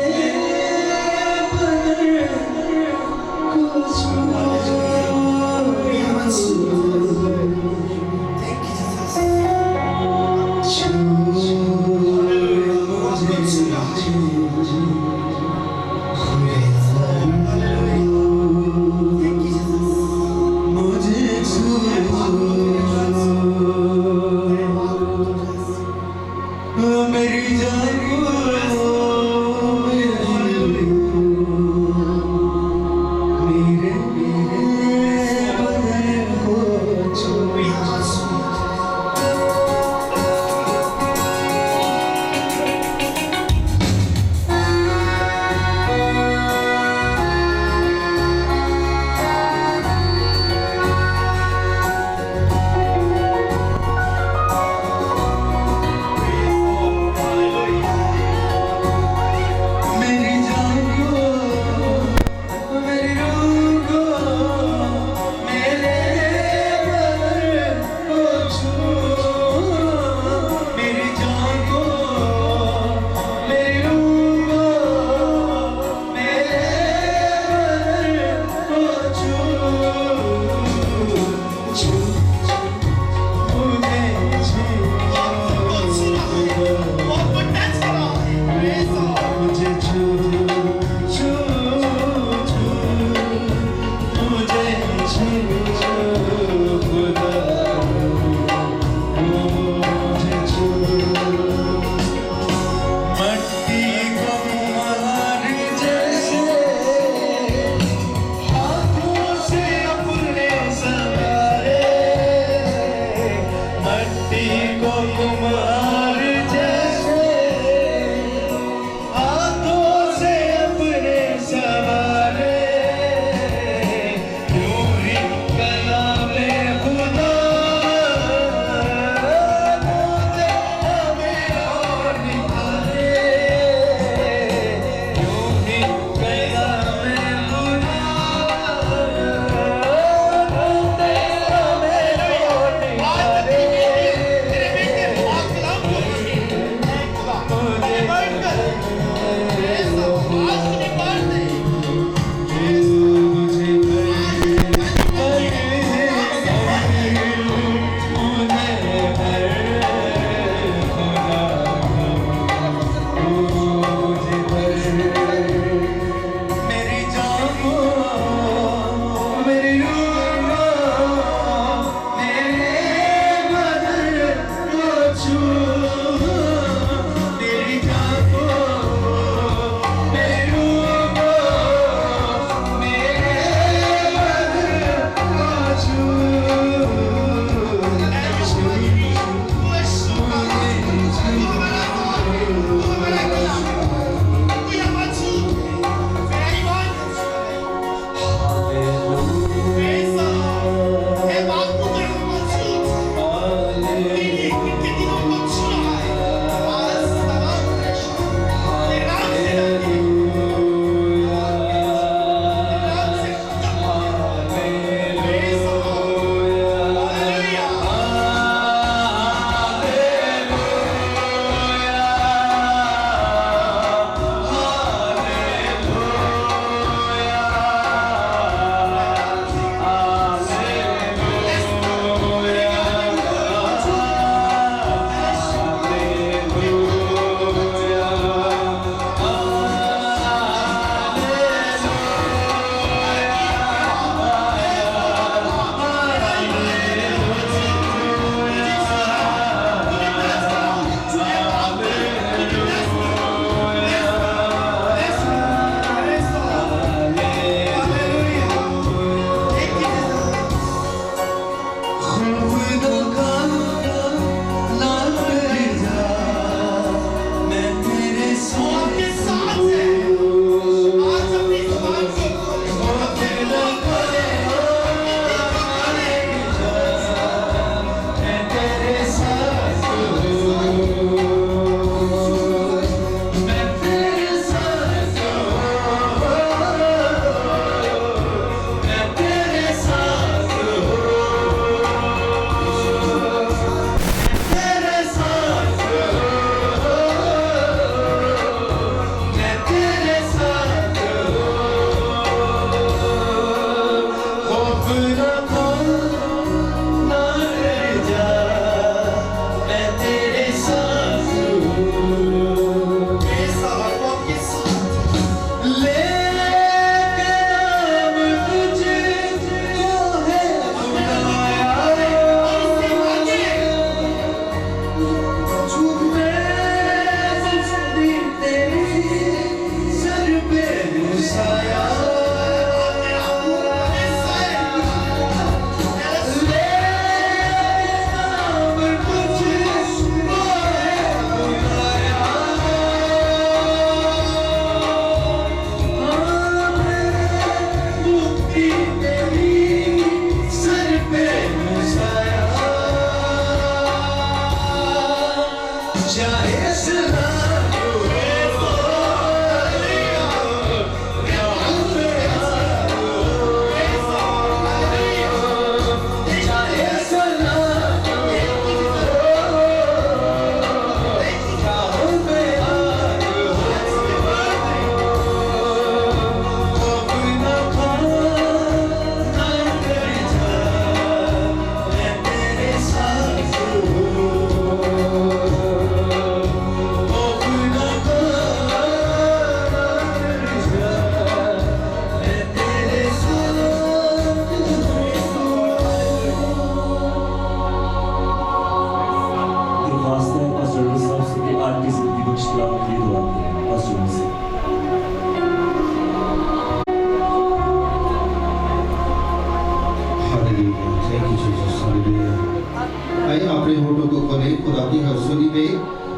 आइए अपने होठों को खोलें खुदा की हज़ूरी में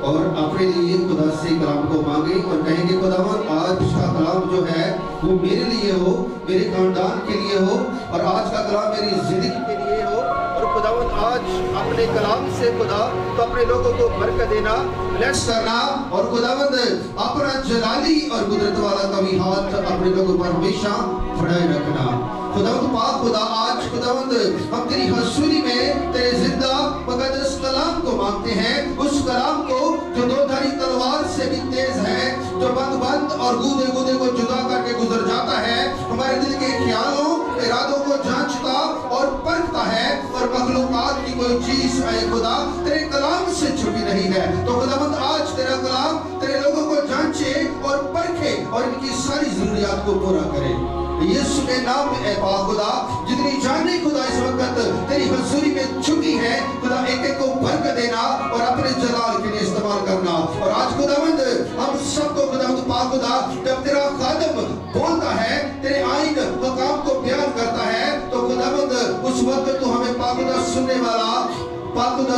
और अपने लिए खुदा से कलाम को मांगे और कहेंगे खुदावन आज का कलाम जो है वो मेरे लिए हो, मेरे खानदान के लिए हो और आज का कलाम मेरी जिंदगी के लिए हो। और खुदावन आज अपने कलाम से खुदा तो अपने लोगों को बरकत देना, ब्लेस करना और खुदावंद अपना जलाली और कुदरत वाला कभी हाथ अपने लोगों पर हमेशा बढ़ाए रखना। खुदावंद पाक खुदा आज खुदावंद हम तेरी हज़ूरी में तेरे जिंदा मुक़द्दस कलाम को मांगते हैं, उस कलाम को जो दो धारी तलवार से भी तेज है, जो बंद और गूदे गूदे को जुदा करके गुजर जाता है, हमारे दिल के ख्यालों इरादों को जांचता और परखता है और मखलूकात की कोई चीज है खुदा तेरे कलाम से छुपी नहीं है। तो खुदावंद आज तेरा कलाम तेरे लोगों को जांचे और परखे और इनकी सारी जरूरियात को पूरा करे यीशु के नाम में। ऐ पाक खुदा जितनी जाने खुदा इस वक्त तेरी हज़ूरी में छुपी है खुदा एक एक को बरकत देना और अपने जलाल के लिए इस्तेमाल करना। और आज खुदावंद हम सबको खुदावंद पाक खुदा जब तेरा खादम बोलता है तेरे आइन मकाम को बयान करता है तो खुदावंद उस वक्त तू हमें पाक खुदा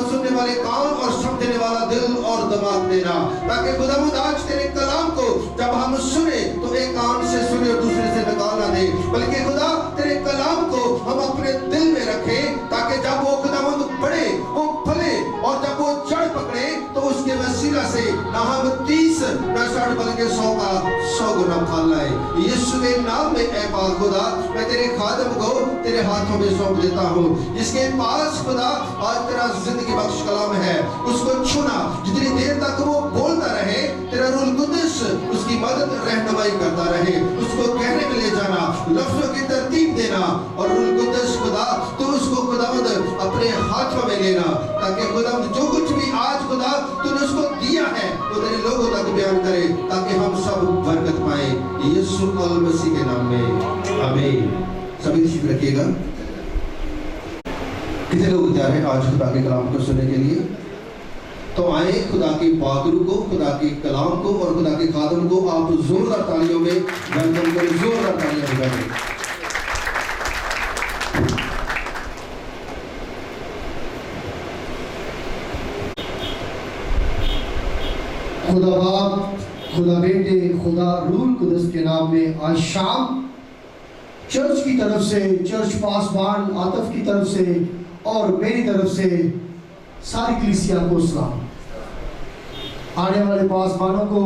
सुनने वाले कान और समझने वाला दिल और दिमाग देना, ताकि खुदावंद आज तेरे कलाम को जब हम सुने तो एक कान से सुने और दूसरे से निकाल ना दे, बल्कि खुदा तेरे कलाम को हम अपने दिल में रखें ताकि जब वो खुदावंद बढ़े वो फले और जब वो जड़ पकड़े तो उसके वसीला से ना हम 30 ना 60 बल्कि 100 का 100 गुना फल लाए यीशु के नाम में। ऐ पाक खुदा मैं तेरे खादम को तेरे हाथों में सौंप देता हूँ, जिसके पास खुदा आज तेरा जिंदगी बख्श कलाम है उसको छूना, जितनी देर तक वो बोलता रहे तेरा रूह कुद्दुस उसकी मदद रहनुमाई करता रहे, उसको कहने में ले जाना, लफ्जों की तरतीब देना और रूह कुद्दुस खुदा तो उसको खुदावंद अपने हाथों में लेना, ताकि खुदावंद जो कुछ भी आज खुदा तूने उसको दिया है वो तेरे लोगों तक बयान करे ताकि हम सब बरकत पाए यीशु मसीह के नाम में आमीन। सभी तशरीफ रखिएगा। कितने लोग तैयार हैं आज खुदा के कलाम को सुनने के लिए? तो आए खुदा के पाकरू को, खुदा के कलाम को और खुदा के खादम को आप जोरदार तालियों में वेलकम करें, जोरदार तालियां बजाएं। खुदा बाप, खुदा बेटे, खुदा रूह कुद्दुस के नाम में आज शाम चर्च की तरफ से, चर्च पासबान आतफ की तरफ से और मेरी तरफ से सारी कलीसिया को सलाम। आने वाले पासबानों को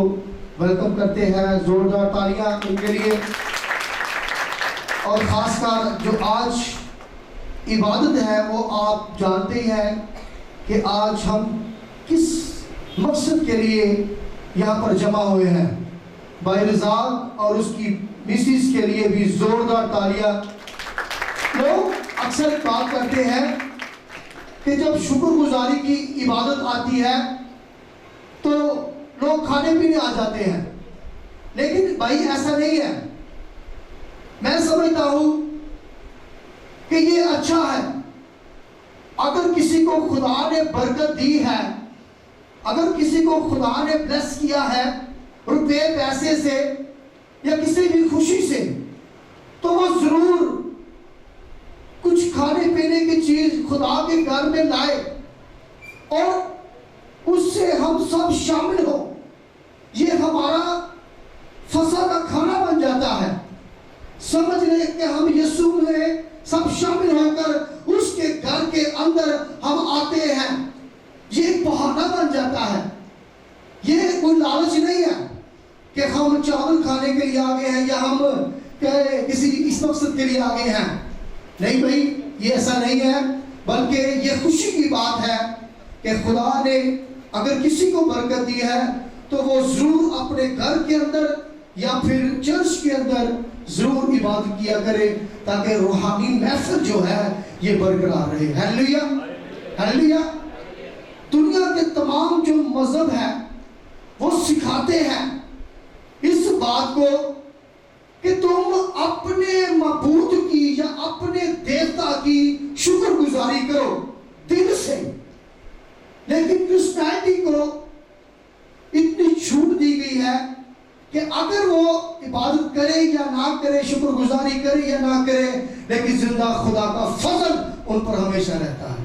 वेलकम करते हैं, जोरदार तालियां उनके लिए। और खासकर जो आज इबादत है वो आप जानते हैं कि आज हम किस मकसद के लिए यहाँ पर जमा हुए हैं। भाई रज़ाक और उसकी मिसिस के लिए भी जोरदार तालियां। लोग अक्सर बात करते हैं कि जब शुक्रगुजारी की इबादत आती है तो लोग खाने पीने आ जाते हैं, लेकिन भाई ऐसा नहीं है। मैं समझता हूं कि ये अच्छा है अगर किसी को खुदा ने बरकत दी है, अगर किसी को खुदा ने ब्लेस किया है रुपए पैसे से या किसी भी खुशी से, तो वो जरूर कुछ खाने पीने की चीज खुदा के घर में लाए और उससे हम सब शामिल हो। ये हमारा फसह का खाना बन जाता है। समझ लें कि हम यीशु में सब शामिल होकर उसके घर के अंदर हम आते हैं। ये एक बहाना बन जाता है। ये कोई लालच नहीं है कि हम चावल खाने के लिए आ गए हैं या हम किसी इस मकसद के लिए आ गए हैं। नहीं भाई, ये ऐसा नहीं है, बल्कि ये खुशी की बात है कि खुदा ने अगर किसी को बरकत दी है तो वो जरूर अपने घर के अंदर या फिर चर्च के अंदर जरूर इबादत किया करे, ताकि रूहानी महफिल जो है ये बरकरार रहे। Hallelujah, hallelujah. दुनिया के तमाम जो मजहब है वो सिखाते हैं इस बात को कि तुम अपने मबूद की या अपने देवता की शुक्रगुजारी करो दिल से। लेकिन क्रिश्चियनिटी को इतनी छूट दी गई है कि अगर वो इबादत करे या ना करे, शुक्रगुजारी करे या ना करे, लेकिन जिंदा खुदा का फजल उन पर हमेशा रहता है।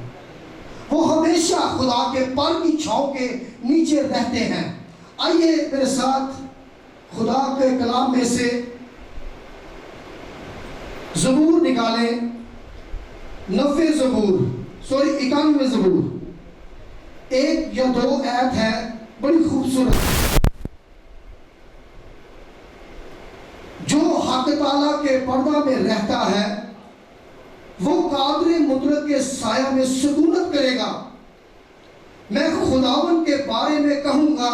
वो हमेशा खुदा के पर की छांव के नीचे रहते हैं। आइए मेरे साथ खुदा के कलाम में से ज़बूर निकालें। 91 ज़बूर 1 या 2 आयत है, बड़ी खूबसूरत। जो हक ताला के पर्दा में रहता है वो कादरे मुतलक के साया में सुकूनत करेगा। मैं खुदावन के बारे में कहूंगा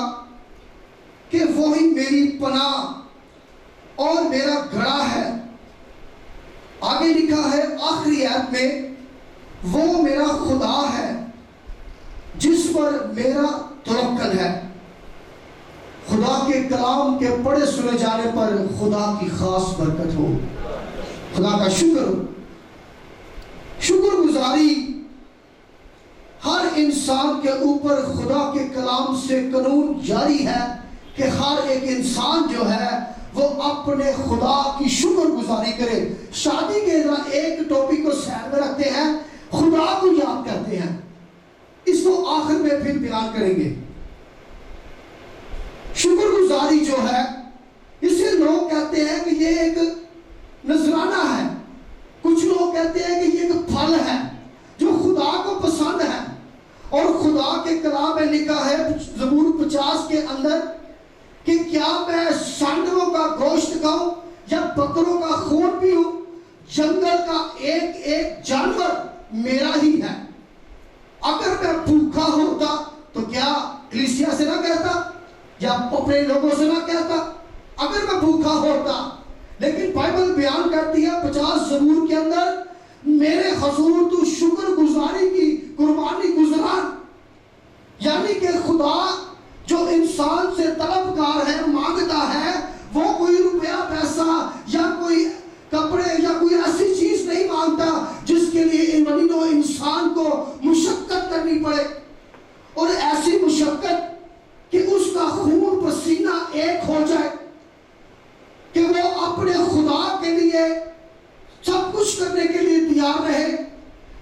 कि वही मेरी पनाह और मेरा घड़ा है। आगे लिखा है आखिरी आयत में, वो मेरा खुदा है जिस पर मेरा तवक्कल है। खुदा के कलाम के पढ़े सुने जाने पर खुदा की खास बरकत हो। खुदा का शुक्रगुजारी हर इंसान के ऊपर खुदा के कलाम से कानून जारी है कि हर एक इंसान जो है वो अपने खुदा की शुक्रगुजारी करे। शादी के दौरान एक टॉपिक को साइड में रखते हैं, खुदा को याद करते हैं। इसको आखिर में फिर बयान करेंगे। शुक्रगुजारी जो है इसे लोग कहते हैं कि ये एक नजराना है, कुछ लोग कहते हैं कि ये एक फल है जो खुदा को पसंद है। और खुदा के कलाम में लिखा है ज़बूर 50 के अंदर कि क्या मैं सांडों का गोश्त खाऊं या बकरों का खून पीऊं, जंगल का एक एक जानवर मेरा ही है। अगर मैं भूखा होता तो क्या कलीसिया से ना कहता या अपने लोगों से ना कहता, अगर मैं भूखा होता। लेकिन बाइबल बयान करती है 50 ज़बूर के अंदर, मेरे हुजूर तू शुक्रगुजारी की कुर्बानी गुजरान। यानी कि खुदा जो इंसान से तलबगार है, मांगता है, वो कोई रुपया पैसा या कोई कपड़े या कोई ऐसी चीज नहीं मांगता जिसके लिए इंसान को मुशक्कत करनी पड़े। और ऐसी मुशक्कत कि उसका खून पसीना एक हो जाए, कि वो अपने खुदा के लिए सब कुछ करने के लिए तैयार रहे।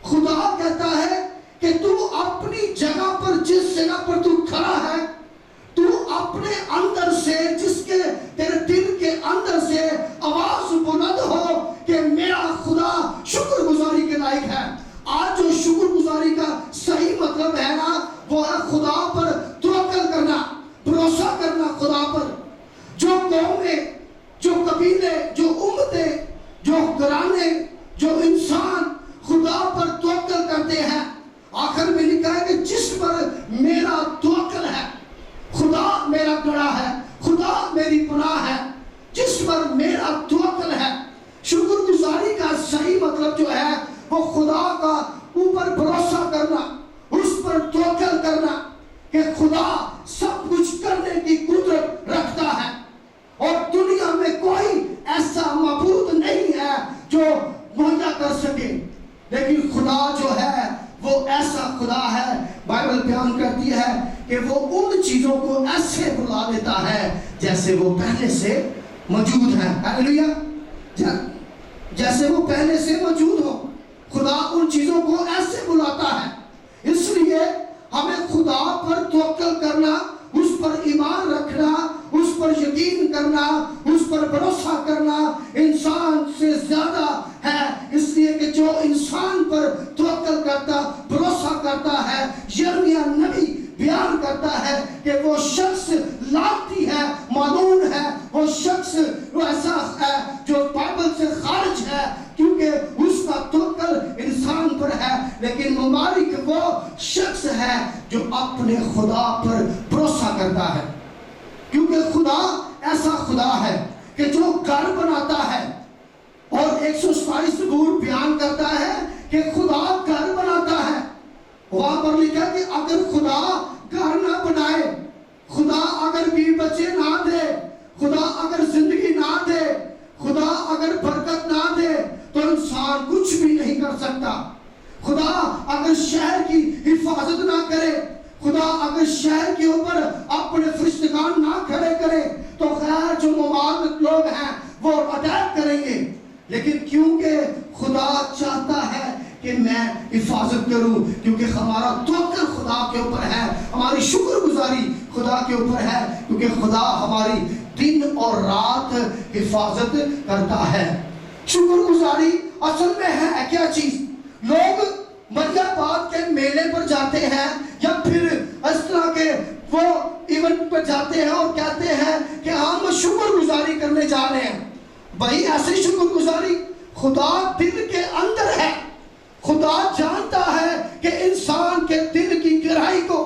खुदा कहता है कि तू अपनी जगह पर, जिस जगह पर तू खड़ा है, तू अपने अंदर से, जिसके तेरे दिल के अंदर से आवाज बुलंद हो कि मेरा खुदा शुक्रगुजारी के लायक है। आज जो शुक्रगुजारी का सही मतलब है ना, वो है खुदा पर तवक्कल करना, भरोसा करना खुदा पर। जो कौमें, जो कबीले, जो उम्मतें, जो घराने, जो इंसान खुदा पर तवक्कल करते हैं, आखिर में लिखा है कि जिस पर मेरा तवक्कल है, खुदा मेरा गड़ा है, खुदा मेरी पनाह है, जिस पर मेरा तवक्कल है। शुक्रगुजारी का सही मतलब जो है वो खुदा का ऊपर भरोसा करना, उस पर तवक्कल करना कि खुदा सब कुछ करने की कुदरत रखता है और दुनिया में कोई ऐसा मबूद नहीं है जो मुहैया कर सके। लेकिन खुदा जो है वो ऐसा खुदा है, बाइबल बयान करती है कि वो उन चीजों को ऐसे बुला देता है जैसे वो पहले से मौजूद हैं। हालेलुया। जैसे वो पहले से मौजूद हो, खुदा उन चीजों को ऐसे बुलाता है। इसलिए हमें खुदा पर तवक्कुल करना, उस पर ईमान रखना, उस पर यकीन करना, उस पर भरोसा करना इंसान से ज्यादा है। इसलिए कि जो इंसान पर तवक्कुल करता, भरोसा करता है, यिर्मयाह नबी बयान करता है कि वो शख्स लाती है, मालूम है, वो शख्स ऐसा है जो बाइबल से खारिज है, क्योंकि उसका तवक्कुल इंसान पर है। लेकिन मुबारक वो शख्स है जो अपने खुदा पर भरोसा करता है, क्योंकि खुदा ऐसा खुदा है कि जो घर बनाता है। और 127 जबूर बयान करता है कि खुदा घर बनाता है। वहां पर लिखा कि अगर खुदा घर ना बनाए, खुदा अगर बीवी बच्चे ना दे, खुदा अगर जिंदगी ना दे, खुदा अगर बरकत ना दे, तो इंसान कुछ भी नहीं कर सकता। खुदा अगर शहर की हिफाजत ना करे, खुदा अगर शहर के ऊपर अपने फरिश्तेगान ना खड़े करे, तो खैर जो मुबारक लोग हैं वो अटैक करेंगे। लेकिन क्योंकि खुदा चाहता है कि मैं हिफाजत करूं, क्योंकि हमारा तवक्कुल खुदा के ऊपर है, हमारी शुक्रगुजारी खुदा के ऊपर है, क्योंकि खुदा हमारी दिन और रात हिफाजत करता है। शुक्रगुजारी असल में है क्या चीज? लोग मरियम के मेले पर जाते हैं या फिर इस तरह के वो इवेंट पर जाते हैं और कहते हैं कि हम शुक्रगुजारी करने जा रहे हैं। भाई ऐसी शुक्रगुजारी खुदा दिल के अंदर है। खुदा जानता है कि इंसान के दिल की गहराई को।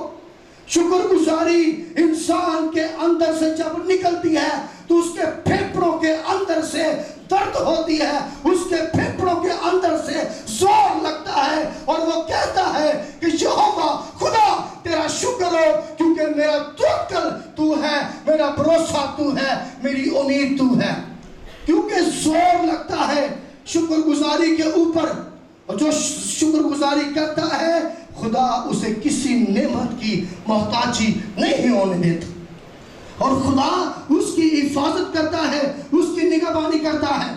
शुक्रगुजारी इंसान के अंदर से जब निकलती है तो उसके फेफड़ों के अंदर से दर्द होती है, उसके फेफड़ों के अंदर से जोर लगता है और वो कहता है कि यहोवा खुदा तेरा शुक्र हो, क्योंकि मेरा तवक्कुल तू है, मेरा भरोसा तू है, मेरी उम्मीद तू है। क्योंकि जोर लगता है शुक्रगुजारी के ऊपर, और जो शुक्रगुजारी करता है खुदा उसे किसी नेमत की मोहताजी नहीं होने देता, और खुदा उसकी हिफाजत करता है, उसकी निगहबानी करता है।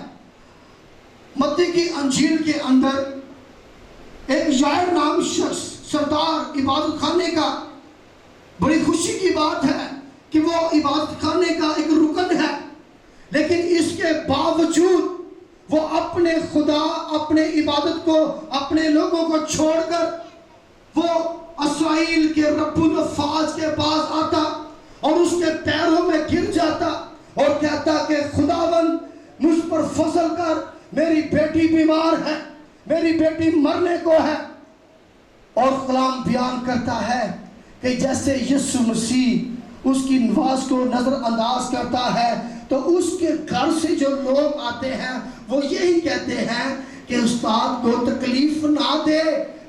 मत्ती की अंजील के अंदर एक यायर नाम शख्स सरदार इबादत खाने का, बड़ी खुशी की बात है कि वो इबादत खाने का एक रुकन है, लेकिन इसके बावजूद वो अपने खुदा, अपने इबादत को, अपने लोगों को छोड़कर वो इसराइल के रब्बुल फाज के पास आता और उसके पैरों में गिर जाता और कहता कि खुदावंद मुझ पर फजल कर, मेरी बेटी बीमार है, मेरी बेटी मरने को है। और कलाम बयान करता है कि जैसे यीशु मसीह उसकी नवाज को नजरअंदाज करता है तो उसके घर से जो लोग आते हैं वो यही कहते हैं कि उस्ताद को तकलीफ ना दे,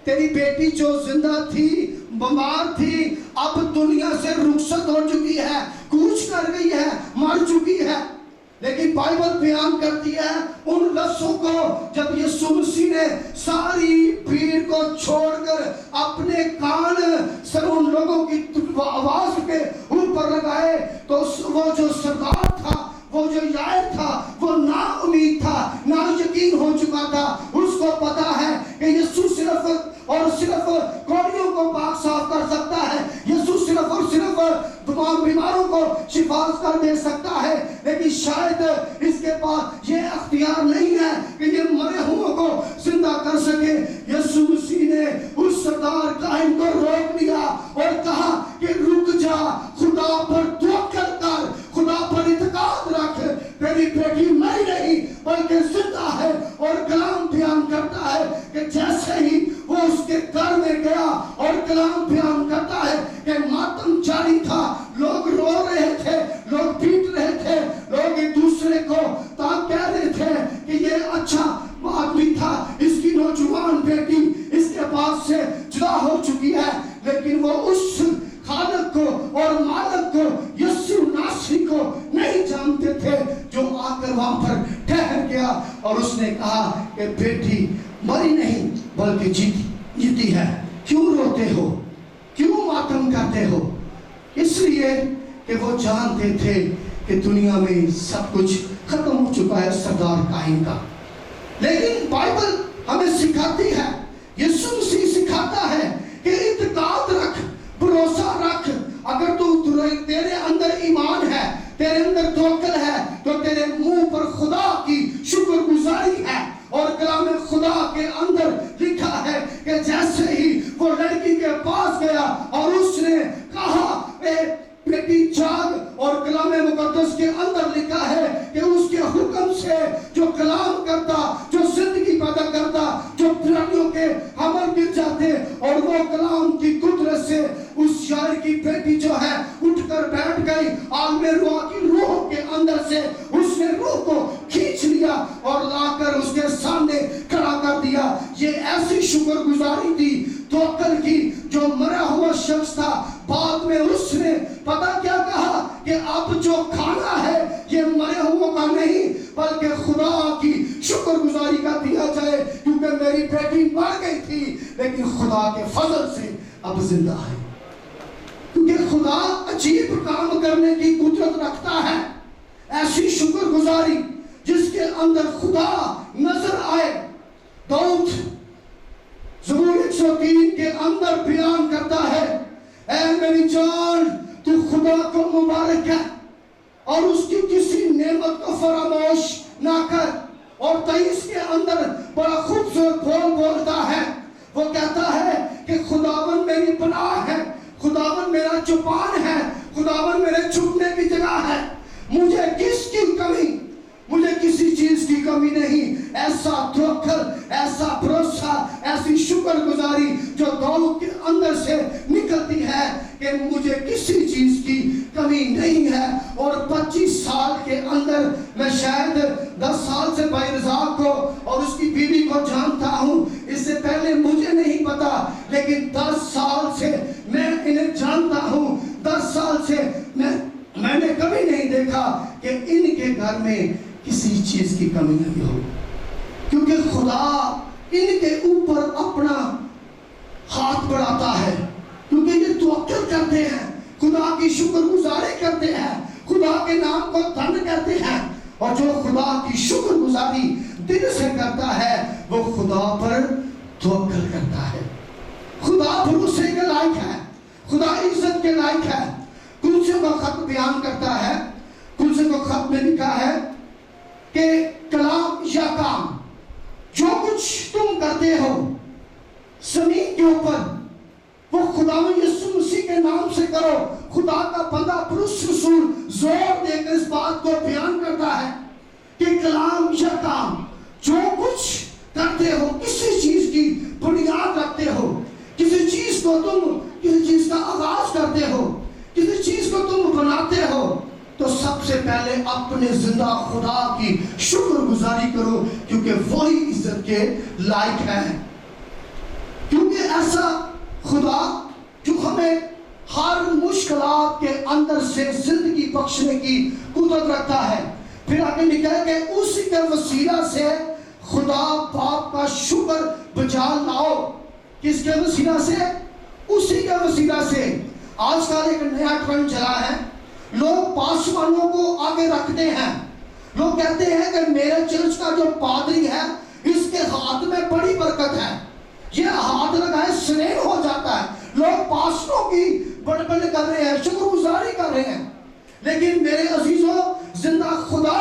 तेरी बेटी जो जिंदा थी, बीमार थी, अब दुनिया से रुखसत हो चुकी है, कूच कर गई है, मर चुकी है। लेकिन बाइबल बयान करती है उन लफ्जों को जब यीशु मसीह ने सारी भीड़ को छोड़कर अपने कान सब उन लोगों की आवाज के ऊपर लगाए, तो वो जो सरदार था, वो जो यायर था, वो ना उम्मीद था, ना यकीन हो चुका था। उसको पता है कि यीशु सिर्फ और सिर्फ कोड़ियों को पाक साफ कर सकता है, यीशु सिर्फ और सिर्फ तमाम बीमारों को शिफा कर दे सकता है, लेकिन शायद इसके पास ये अख्तियार नहीं है कि ये मरे हुओं को जिंदा कर सके। यीशु मसीह ने उस सरदार कायम को रोक लिया और कहा कि रुक जा, खुदा पर तवक्कुल कर, खुदा पर इत्मीनान रख, तेरी बेटी मरी नहीं बल्कि जिंदा है। और कलाम बयान करता है कि जैसे ही वो उसके घर में गया, और कलाम बयान करता है कि मातम जारी था, लोग रो रहे थे, लोग पीट रहे थे, लोग एक दूसरे को कह रहे थे कि ये अच्छा आदमी था, इसकी नौजवान बेटी इसके पास से जुदा हो चुकी है। लेकिन वो उस खालिक को और मालिक को, यीशु नासरी को नहीं जानते थे, जो आकर वहां पर ठहर गया और उसने कहा कि बेटी मरी नहीं बल्कि जीती है, क्यों रोते हो, क्यों मातम करते हो? इसलिए कि वो जानते थे कि दुनिया में सब कुछ खत्म हो चुका है सरदार काइन का, लेकिन बाइबल हमें सिखाती है, यीशु मसीह सिखाता है कि इत्काद रख, भरोसा रख। अगर तू तेरे अंदर ईमान है, तेरे अंदर तवक्कुल है, तो तेरे मुंह पर खुदा की शुक्रगुजारी है। और कलाम खुदा के अंदर लिखा है कि जैसे ही वो लड़की के पास गया और उसने कहा बेटी जाग, और कलाम मुकद्दस के अंदर लिखा है कि उसके हुक्म से जो कलाम करता, जो जिंदगी पैदा करता, जो प्राणियों के हमल गिर जाते, और वो कलाम की कुदरत से उस शायर की बेटी जो है उठकर बैठ गई। आलमे रूह की रूह के अंदर से उसने रूह को खींच लिया और लाकर उसके सामने खड़ा कर दिया। ये ऐसी शुक्रगुजारी थी तवक्कुल की, जो मरा हुआ शख्स था। बाद में उसने पता क्या कहा कि अब जो खाना है ये मरे हुओं का नहीं, बल्कि खुदा की शुक्रगुजारी का दिया जाए, क्योंकि मेरी बेटी मर गई थी लेकिन खुदा के फजल से अब जिंदा है। क्योंकि खुदा अजीब काम करने की कुदरत रखता है। ऐसी शुक्रगुजारी जिसके अंदर खुदा नजर आए। दाऊद ज़बूर 103 के अंदर बयान करता है, ऐ मेरी जान तू खुदा को मुबारक है और उसकी किसी नेमत को फरामोश ना कर। और 23 के अंदर बड़ा खूबसूरत बोल बोलता है, वो कहता है कि खुदावन मेरी पनाह है, खुदावन मेरा चुपान है, खुदावन मेरे छुपने की जगह है। मुझे किसकी कमी, मुझे किसी चीज की कमी नहीं। ऐसा तवक्कुल, ऐसा भरोसा, ऐसी शुक्रगुजारी जो दाऊद के अंदर से निकलती है कि मुझे किसी चीज की कमी नहीं है। और 25 साल के अंदर मैं शायद 10 साल से भाई रज़ाक को और उसकी बीवी को जानता हूँ। इससे पहले मुझे नहीं पता, लेकिन 10 साल से मैं इन्हें जानता हूँ। 10 साल से मैंने कभी नहीं देखा कि इनके घर में किसी चीज की कमी नहीं हो, क्योंकि खुदा इनके ऊपर अपना हाथ बढ़ाता है। क्योंकि ये तवक्कुल करते हैं, खुदा की शुक्रगुजारी करते हैं, खुदा के नाम को धन्य करते हैं। और जो खुदा की शुक्रगुजारी दिल से करता है वो खुदा पर तवक्कुल करता है। खुदा भरोसे के लायक है, खुदा इज्जत के लायक है। कुलसे का खत बयान करता है, कुलसे को खत में लिखा है कि कलाम या काम जो कुछ तुम करते हो जमीन के ऊपर, वो खुदा यीशु मसीह के नाम से करो। खुदा का बंदा पुरुष रसूल जोर देकर इस बात को बयान करता है कि कलाम या काम जो कुछ करते हो, किसी चीज की बुनियाद रखते हो, किसी चीज को तुम किसी चीज का आगाज करते हो, किसी चीज को तुम बनाते हो, तो सबसे पहले अपने जिंदा खुदा की शुक्रगुजारी करो, क्योंकि वही इज्जत के लायक है। क्योंकि ऐसा खुदा जो हमें हर मुश्किलात के अंदर से जिंदगी बख्शने की कुदरत रखता है। फिर आगे लिखा है कि उसी के वसीला से खुदा बाप का शुक्र बजा लाओ। किसके वसीला से? उसी के वसीला से। आजकल एक नया ट्रेंड चला है, लोग पासवानों को आगे रखते हैं। लोग कहते हैं कि मेरे चर्च का जो पादरी है इसके हाथ में बड़ी बरकत है, ये हाथ लगाए स्नेह हो जाता है। लोग पासवानों की बड़बड़ कर रहे हैं, शुक्रगुजारी कर रहे हैं। लेकिन मेरे अजीजों, जिंदा खुदा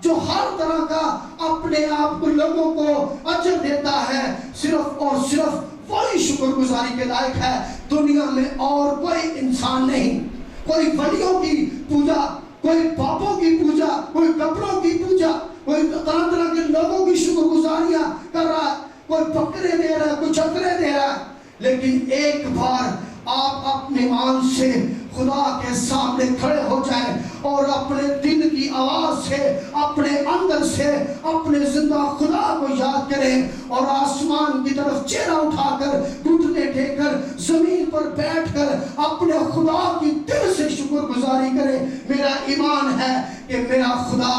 जो हर तरह का अपने आप को लोगों को अजर देता है, सिर्फ और सिर्फ वही शुक्रगुजारी के लायक है। दुनिया में और कोई इंसान नहीं, कोई वलियों की पूजा, कोई पापों की पूजा, कोई कपड़ों की पूजा, कोई तरह तरह के लोगों की शुक्रगुजारियां कर रहा है, कोई बकरे दे रहा है, कोई छतरे दे रहा है। लेकिन एक बार आप अपने ईमान से खुदा के सामने खड़े हो जाएं और अपने दिल की आवाज से, अपने अंदर से अपने जिंदा खुदा को याद करें और आसमान की तरफ चेहरा उठाकर, घुटने टेककर, जमीन पर बैठकर अपने खुदा की दिल से शुक्रगुजारी करें। मेरा ईमान है कि मेरा खुदा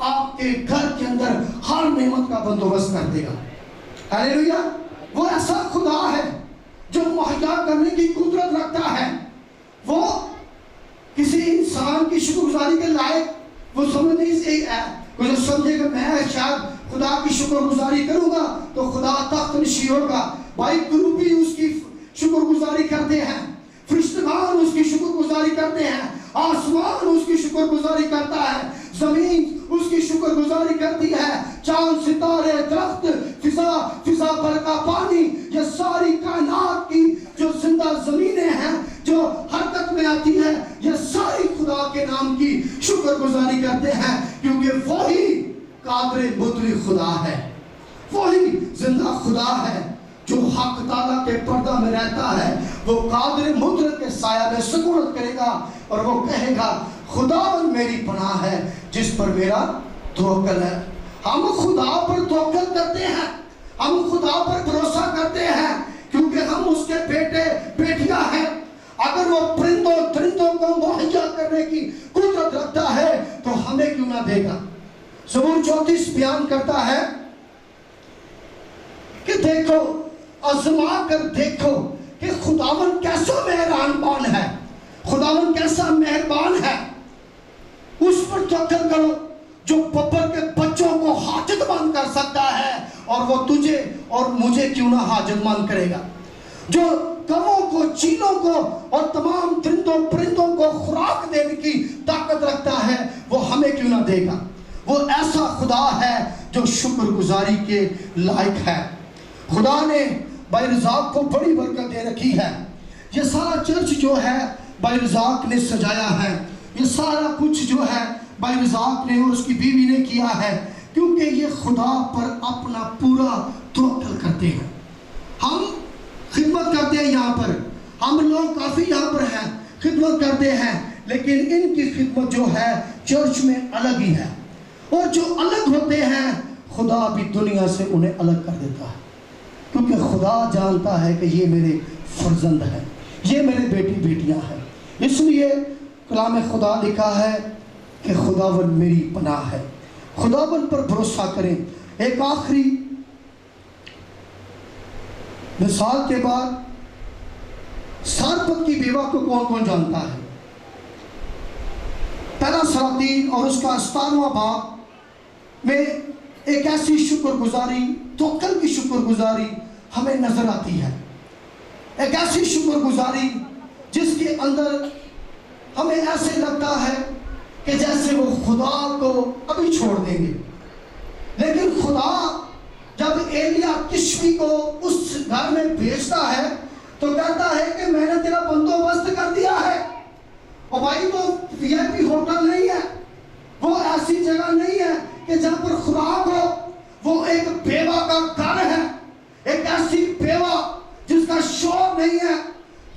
आपके घर के अंदर हर नेमत का बंदोबस्त कर देगा। हालेलुया। वो ऐसा खुदा है जो मुहैया करने की कुदरत रखता है। वो किसी इंसान की शुक्रगुजारी के लायक वो समझ नहीं सही है। कोई जो समझे कि मैं शायद खुदा की शुक्रगुजारी करूंगा तो खुदा तख्त नशी होगा। भाई गुरु भी उसकी शुक्रगुजारी करते हैं, फरिश्तेगान उसकी शुक्रगुजारी करते हैं, आसमान उसकी शुक्रगुजारी करता है, जमीन उसकी शुक्रगुजारी करती है, चांद सितारे दरख्त फिजा पर का पानी, ये सारी कायनात की जो जिंदा जमीनें हैं जो हरकत में आती है, ये सारी खुदा के नाम की शुक्रगुजारी करते हैं, क्योंकि वही कादिर मुतलक खुदा है, वही जिंदा खुदा है जो हक ताला के पर्दा में रहता है। वो कादिर मुतलक के साया में सुकूनत करेगा और वो कहेगा खुदावन मेरी पनाह है जिस पर मेरा तवक्कल है। हम खुदा पर तवक्कल करते हैं, हम खुदा पर भरोसा करते हैं, क्योंकि हम उसके बेटे बेटियां हैं। अगर वो परिंदों को मुहैया करने की कुदरत रखता है तो हमें क्यों ना देगा। ज़बूर 34 बयान करता है कि देखो, आजमा कर देखो कि खुदावन कैसा मेहरबान है, खुदावन कैसा मेहरबान है। उस पर तवक्कल करो जो बब्बर के बच्चों को हाजतमंद कर सकता है, और वो तुझे और मुझे क्यों ना हाजतमंद करेगा। जो कवों को, चीलों को और तमाम परिंदों को खुराक देने की ताकत रखता है, वो हमें क्यों ना देगा। वो ऐसा खुदा है जो शुक्रगुजारी के लायक है। खुदा ने भाई रज़ाक को बड़ी बरकत दे रखी है। ये सारा चर्च जो है भाई रज़ाक ने सजाया है, ये सारा कुछ जो है भाई रज़ाक ने और उसकी बीवी ने किया है, क्योंकि ये खुदा पर अपना पूरा तवक्कुल करते हैं। हम खिदमत करते हैं, यहाँ पर हम लोग काफ़ी यहाँ पर हैं, खिदमत करते हैं, लेकिन इनकी खिदमत जो है चर्च में अलग ही है। और जो अलग होते हैं खुदा भी दुनिया से उन्हें अलग कर देता है, क्योंकि खुदा जानता है कि ये मेरे फर्जंद हैं, ये मेरे बेटी बेटियां हैं। इसलिए कलाम खुदा लिखा है कि खुदावन मेरी पनाह है। खुदावन पर भरोसा करें। एक आखिरी मिसाल के बाद, सारपत की बेवा को कौन कौन जानता है। पहला सलातीन और उसका 17वां बाब में एक ऐसी शुक्रगुजारी, तवक्कुल की शुक्रगुजारी हमें नजर आती है। एक ऐसी शुक्रगुजारी जिसके अंदर हमें ऐसे लगता है कि जैसे वो खुदा को अभी छोड़ देंगे, लेकिन खुदा जब एलिया तिशबी को उस घर में भेजता है तो कहता है कि मैंने तेरा बंदोबस्त कर दिया है। और भाई वो वीआईपी होटल नहीं है, वो ऐसी जगह नहीं है कि जहाँ पर खुराक हो, वो एक बेवा का घर है, एक ऐसी बेवा जिसका शौक नहीं है,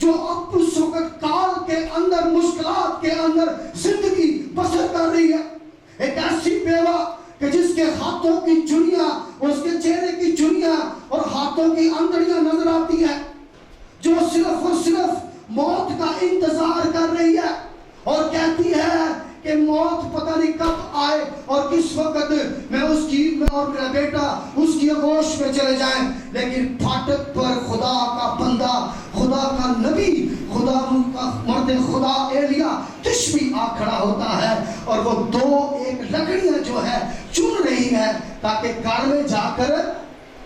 जो अब उस वक्त काल के अंदर, मुश्किलात के अंदर जिंदगी बसर कर रही है। एक ऐसी बेवा कि जिसके हाथों की चुड़ियां, उसके चेहरे की चुड़ियां और हाथों की अंगड़ियां नजर आती है, जो सिर्फ और सिर्फ मौत का इंतजार कर रही है और कहती है कि मौत पता नहीं कब आए और किस वक्त मैं और मेरा बेटा उसकी आगोश में चले जाएं। लेकिन फाटक पर खुदा का बंदा, खुदा का नबी, खुदा का मर्द खुदा एलिया तिशबी आ खड़ा होता है और वो एक लकड़ियां जो है चुन रही है ताकि घर में जाकर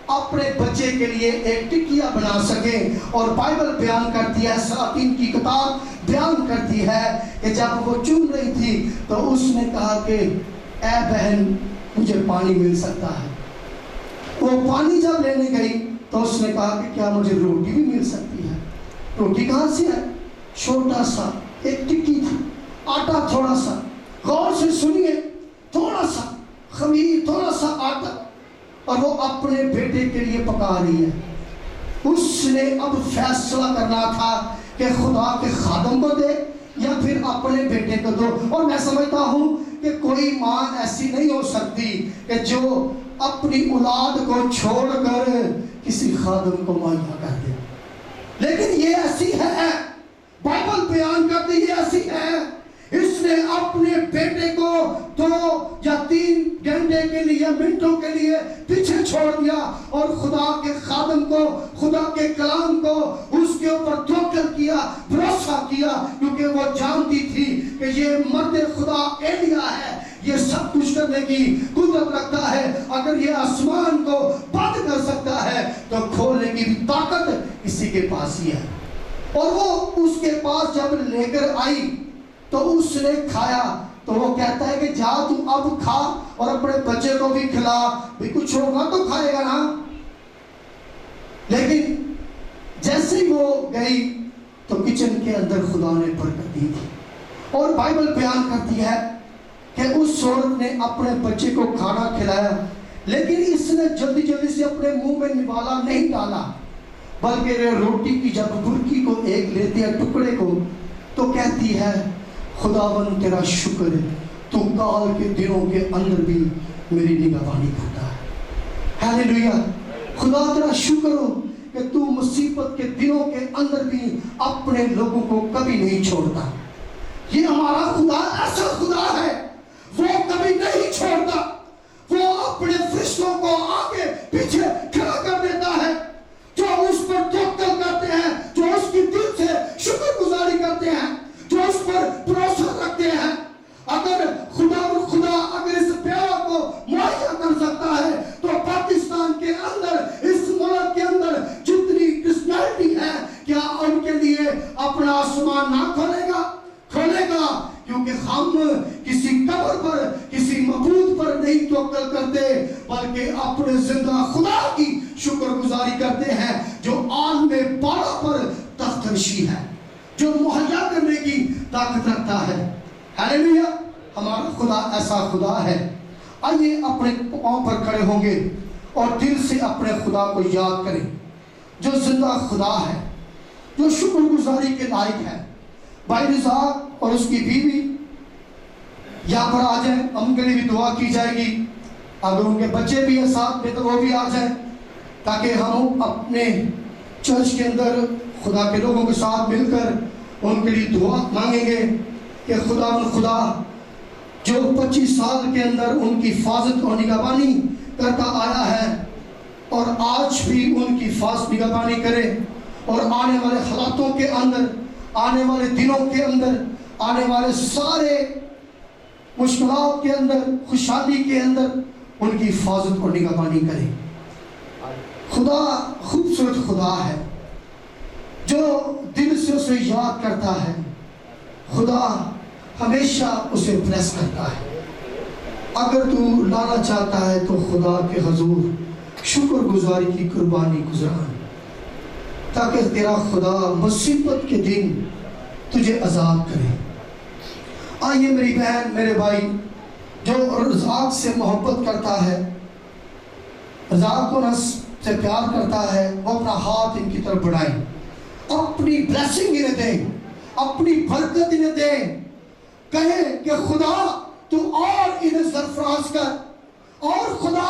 अपने बच्चे के लिए एक टिकिया बना सके। और बाइबल बयान करती है, सलातीन की किताब बयान करती है कि जब वो चुन रही थी तो उसने कहा कि ऐ बहन मुझे पानी मिल सकता है। वो पानी जब लेने गई तो उसने कहा कि क्या मुझे रोटी भी मिल सकती है। रोटी कहाँ से है? छोटा सा एक टिक्की थी, आटा थोड़ा सा, गौर से सुनिए, थोड़ा सा खमीर, थोड़ा सा आटा, और वो अपने बेटे के लिए पका रही है। उसने अब फैसला करना था कि खुदा के खादम को दे या फिर अपने बेटे को दो। और मैं समझता हूँ कि कोई माँ ऐसी नहीं हो सकती कि जो अपनी औलाद को छोड़कर किसी खादम को मुहैया कर दे, लेकिन ये ऐसी है, बाइबल बयान करती है ऐसी है। इसने अपने बेटे को 2 या 3 घंटे के लिए, मिनटों के लिए पीछे छोड़ दिया और खुदा के खादम को, खुदा के कलाम को उसके ऊपर तवक्कुल किया, भरोसा किया, क्योंकि वो जानती थी कि ये मर्द खुदा एलिया है, ये सब कुछ करने की कुदरत रखता है। अगर ये आसमान को बंद कर सकता है तो खोलने की भी ताकत इसी के पास ही है। और वो उसके पास जब लेकर आई तो उसने खाया, तो वो कहता है कि जा तू अब खा और अपने बच्चे को भी खिला, भी कुछ होगा तो खाएगा ना। लेकिन जैसे ही वो गई तो किचन के अंदर खुदा ने बरकत दी थी। और बाइबल बयान करती है कि उस औरत ने अपने बच्चे को खाना खिलाया, लेकिन इसने जल्दी जल्दी से अपने मुंह में निवाला नहीं डाला, बल्कि रोटी की जब बुर्की को एक लेती है टुकड़े को, तो कहती है खुदावन तेरा शुक्र है, तू काल के दिनों के अंदर भी मेरी निगहबानी करता है। हालेलुया, खुदा तेरा शुक्र हो कि तू मुसीबत के दिनों के अंदर भी अपने लोगों को कभी नहीं छोड़ता। ये हमारा खुदा ऐसा खुदा है, वो कभी नहीं छोड़ता। वो अपने फरिश्तों को आगे पीछे खड़ा कर देता है, जो उस पर तवक्कुल करते हैं, जो उसकी दिल से शुक्रगुजारी करते हैं, जो उस पर भरोसा रखते हैं। अगर खुदा अगर इस प्यार को मुहैया कर सकता है तो पाकिस्तान के अंदर, इस मुल्क के अंदर जितनी क्रिश्चियनिटी है, क्या उनके लिए अपना आसमान ना खोलेगा? क्योंकि हम किसी कब्र पर, किसी मबूद पर नहीं तवक्कुल करते, बल्कि अपने जिंदा खुदा की शुक्रगुजारी करते हैं, जो आलमे बाला पर तख्तनशी है, जो मुहैया करने की ताकत रखता है। हालेलुया, हमारा खुदा ऐसा खुदा है। आइए अपने पांव पर खड़े होंगे और दिल से अपने खुदा को याद करें, जो जिंदा खुदा है, जो शुक्रगुजारी के लायक है। भाई रिज़ाक और उसकी बीवी यहाँ पर आ जाए, उनके लिए भी दुआ की जाएगी। अगर उनके बच्चे भी हैं साथ में तो वो भी आ जाए, ताकि हम अपने चर्च के अंदर खुदा के लोगों के साथ मिलकर उनके लिए दुआ मांगेंगे कि खुदा जो 25 साल के अंदर उनकी हिफाजत और निगहबानी करता आया है, और आज भी उनकी निगहबानी करे, और आने वाले हालातों के अंदर, आने वाले दिनों के अंदर, आने वाले सारे मुश्किलात के अंदर, खुशहाली के अंदर उनकी हिफाजत और निगहबानी करे। खुदा खूबसूरत खुदा है, जो दिल से उसे याद करता है, खुदा हमेशा उसे ब्लेस करता है। अगर तू लाना चाहता है तो खुदा के हुजूर शुक्रगुजारी की कुर्बानी गुजरान, ताकि तेरा खुदा मुसीबत के दिन तुझे आज़ाद करे। आइए मेरी बहन, मेरे भाई, जो रज़ाक से मोहब्बत करता है, रज़ाक को से प्यार करता है, वो अपना हाथ इनकी तरफ बढ़ाए, अपनी ब्लेसिंग इन्हें दें, अपनी बरकत इन्हें दें। कहें कि खुदा तू और इन्हें सरफराज कर, और खुदा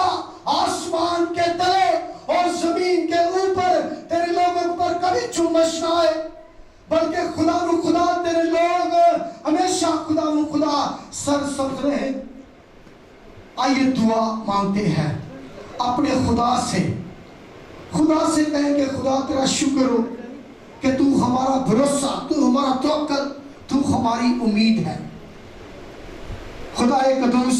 आसमान के तले और जमीन के ऊपर तेरे लोगों पर कभी चुम्बश ना आए, बल्कि खुदा तेरे लोग हमेशा खुदा सरसब्ज रहे। आइए दुआ मांगते हैं अपने खुदा से कहें कि खुदा तेरा शुक्र हो कि तू हमारा भरोसा, तू हमारा तवक्कुल, तू हमारी उम्मीद है। खुदाए कदूस,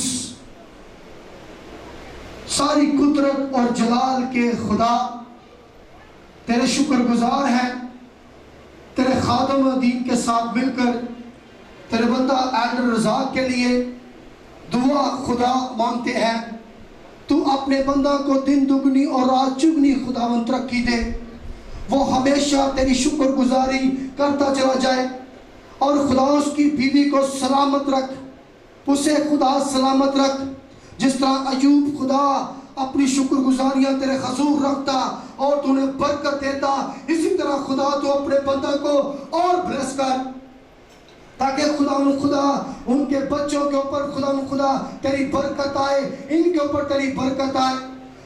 सारी कुदरत और जलाल के खुदा, तेरे शुक्रगुजार हैं। तेरे खादम दीन के साथ मिलकर तेरे बंदा एडल रज़ाक के लिए दुआ खुदा मांगते हैं। तू अपने बंदा को दिन दुगनी और रात चुगनी खुदावंद तरक्की दे, वो हमेशा तेरी शुक्रगुजारी करता चला जाए, और खुदा उसकी बीवी को सलामत रख, उसे खुदा सलामत रख। जिस तरह अयूब खुदा अपनी शुक्रगुजारियां तेरे हुजूर रखता और तूने बरकत देता, इसी तरह खुदा तू अपने बंदा को और ब्लेस कर, ताकि खुदा उनके बच्चों के ऊपर खुदा तेरी बरकत आए, इनके ऊपर तेरी बरकत आए।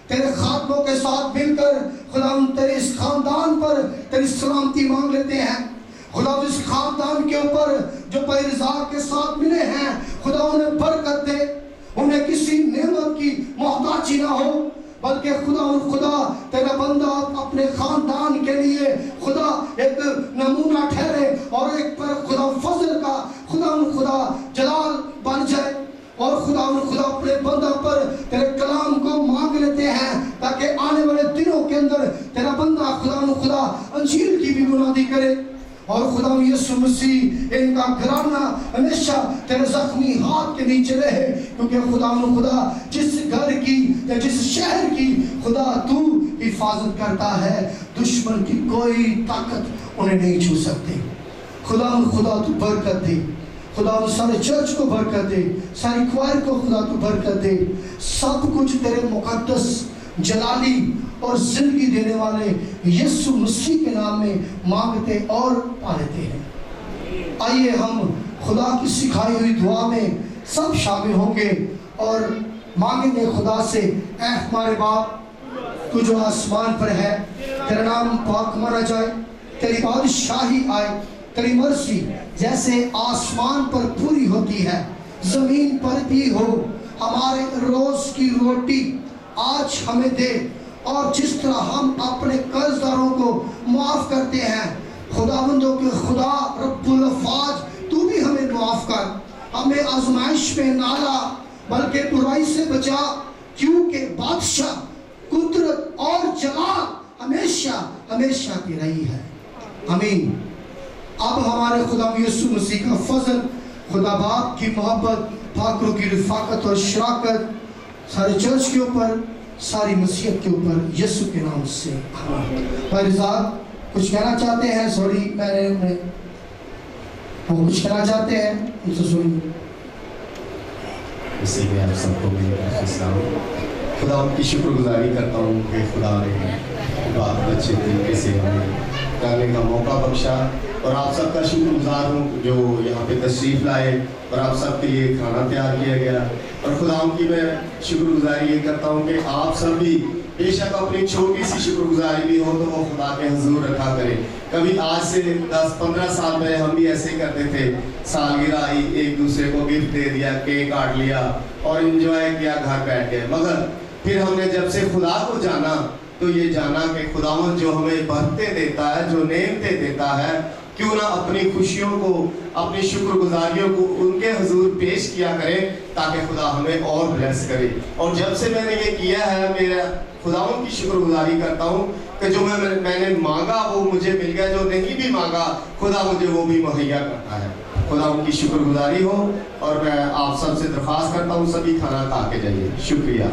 तेरे खादमों के साथ मिलकर खुदा तेरे इस खानदान पर तेरी सलामती मांग लेते हैं। खुदा इस खानदान के ऊपर जो भाई रिज़ाक के साथ मिले हैं, खुदा उन्हें बरकत दे, उन्हें किसी नेमत की मोहताजी ना हो, बल्कि खुदा तेरा बंदा अपने खानदान के लिए खुदा एक नमूना ठहरे, और एक पर खुदा फजल का खुदा जलाल बन जाए, और खुदा अपने बंदा पर तेरे कलाम को मांग लेते हैं ताकि आने वाले दिनों के अंदर तेरा बंदा खुदा अंजील की भी बुनियादी करे। और खुदा यीशु मसीह इनका घराना हमेशा तेरे जख्मी हाथ के नीचे रहे, क्योंकि खुदा जिस घर की या जिस शहर की खुदा तू हिफाजत करता है, दुश्मन की कोई ताकत उन्हें नहीं छू सकती। खुदा तू बरकत दे, खुदा सारे चर्च को बरकत दे, सारी क्वायर को खुदा तू बरकत दे। सब कुछ तेरे मुकद्दस जलाली और जिंदगी देने वाले यीशु मसीह के नाम में मांगते और पा लेते हैं। आइए हम खुदा की सिखाई हुई दुआ में सब शामिल होंगे और मांगेंगे खुदा से, ऐ हमारे बाप तू जो आसमान पर है, तेरा नाम पाक माना जाए, तेरी बादशाही आए, तेरी मर्जी जैसे आसमान पर पूरी होती है जमीन पर भी हो। हमारे रोज की रोटी आज हमें दे, और जिस तरह हम अपने कर्जदारों को माफ करते हैं, खुदावंदों के खुदा रब्बुल अफ़ाज तू भी हमें माफ कर, हमें आजमाइश में ना ला बल्कि बुराई से बचा, क्योंकि बादशाह कुदरत और जलाल हमेशा हमेशा की रही है। आमीन। अब हमारे खुदा यीशु मसीह का फजल, खुदा बाप की मोहब्बत, फाकरों की रिफाकत और शराकत सारे चर्च के ऊपर, सारी मसीहत के ऊपर यीशु के नाम से। भाई साहब कुछ कहना चाहते हैं? सॉरी मैंने वो कुछ कहना चाहते हैं, उनसे सुनिए। इसी में आप सबको खुदा उनकी शुक्रगुजारी करता हूँ कि खुदा ने बहुत अच्छे तरीके से हमें करने का मौका बख्शा, और आप सबका शुक्रगुजार हूँ जो यहाँ पे तशरीफ़ लाए और आप सबके लिए खाना तैयार किया गया। और खुदा की मैं शुक्रगुजारी ये करता हूँ कि आप सब भी बेशक अपनी छोटी सी शुक्रगुजारी भी हो तो वो खुदा के हुजूर रखा करें। कभी आज से 10-15 साल पहले हम भी ऐसे ही करते थे, सालगिरह आई, एक दूसरे को गिफ्ट दे दिया, केक काट लिया और एंजॉय किया, घर बैठ गए। मगर फिर हमने जब से खुदा को जाना तो ये जाना कि खुदावंद जो हमें बरकतें देता है, जो नेमतें देता है, क्यों ना अपनी खुशियों को, अपनी शुक्रगुजारियों को उनके हुजूर पेश किया करें ताकि खुदा हमें और ब्लेस करे। और जब से मैंने ये किया है, मेरा खुदावंद की शुक्रगुजारी करता हूँ कि जो मैंने मांगा वो मुझे मिल गया, जो नहीं भी मांगा खुदा मुझे वो भी मुहैया करता है। खुदा उनकी शुक्रगुजारी हो। और मैं आप सबसे दरख्वास्त करता हूँ सभी खाना खा के जाइए। शुक्रिया।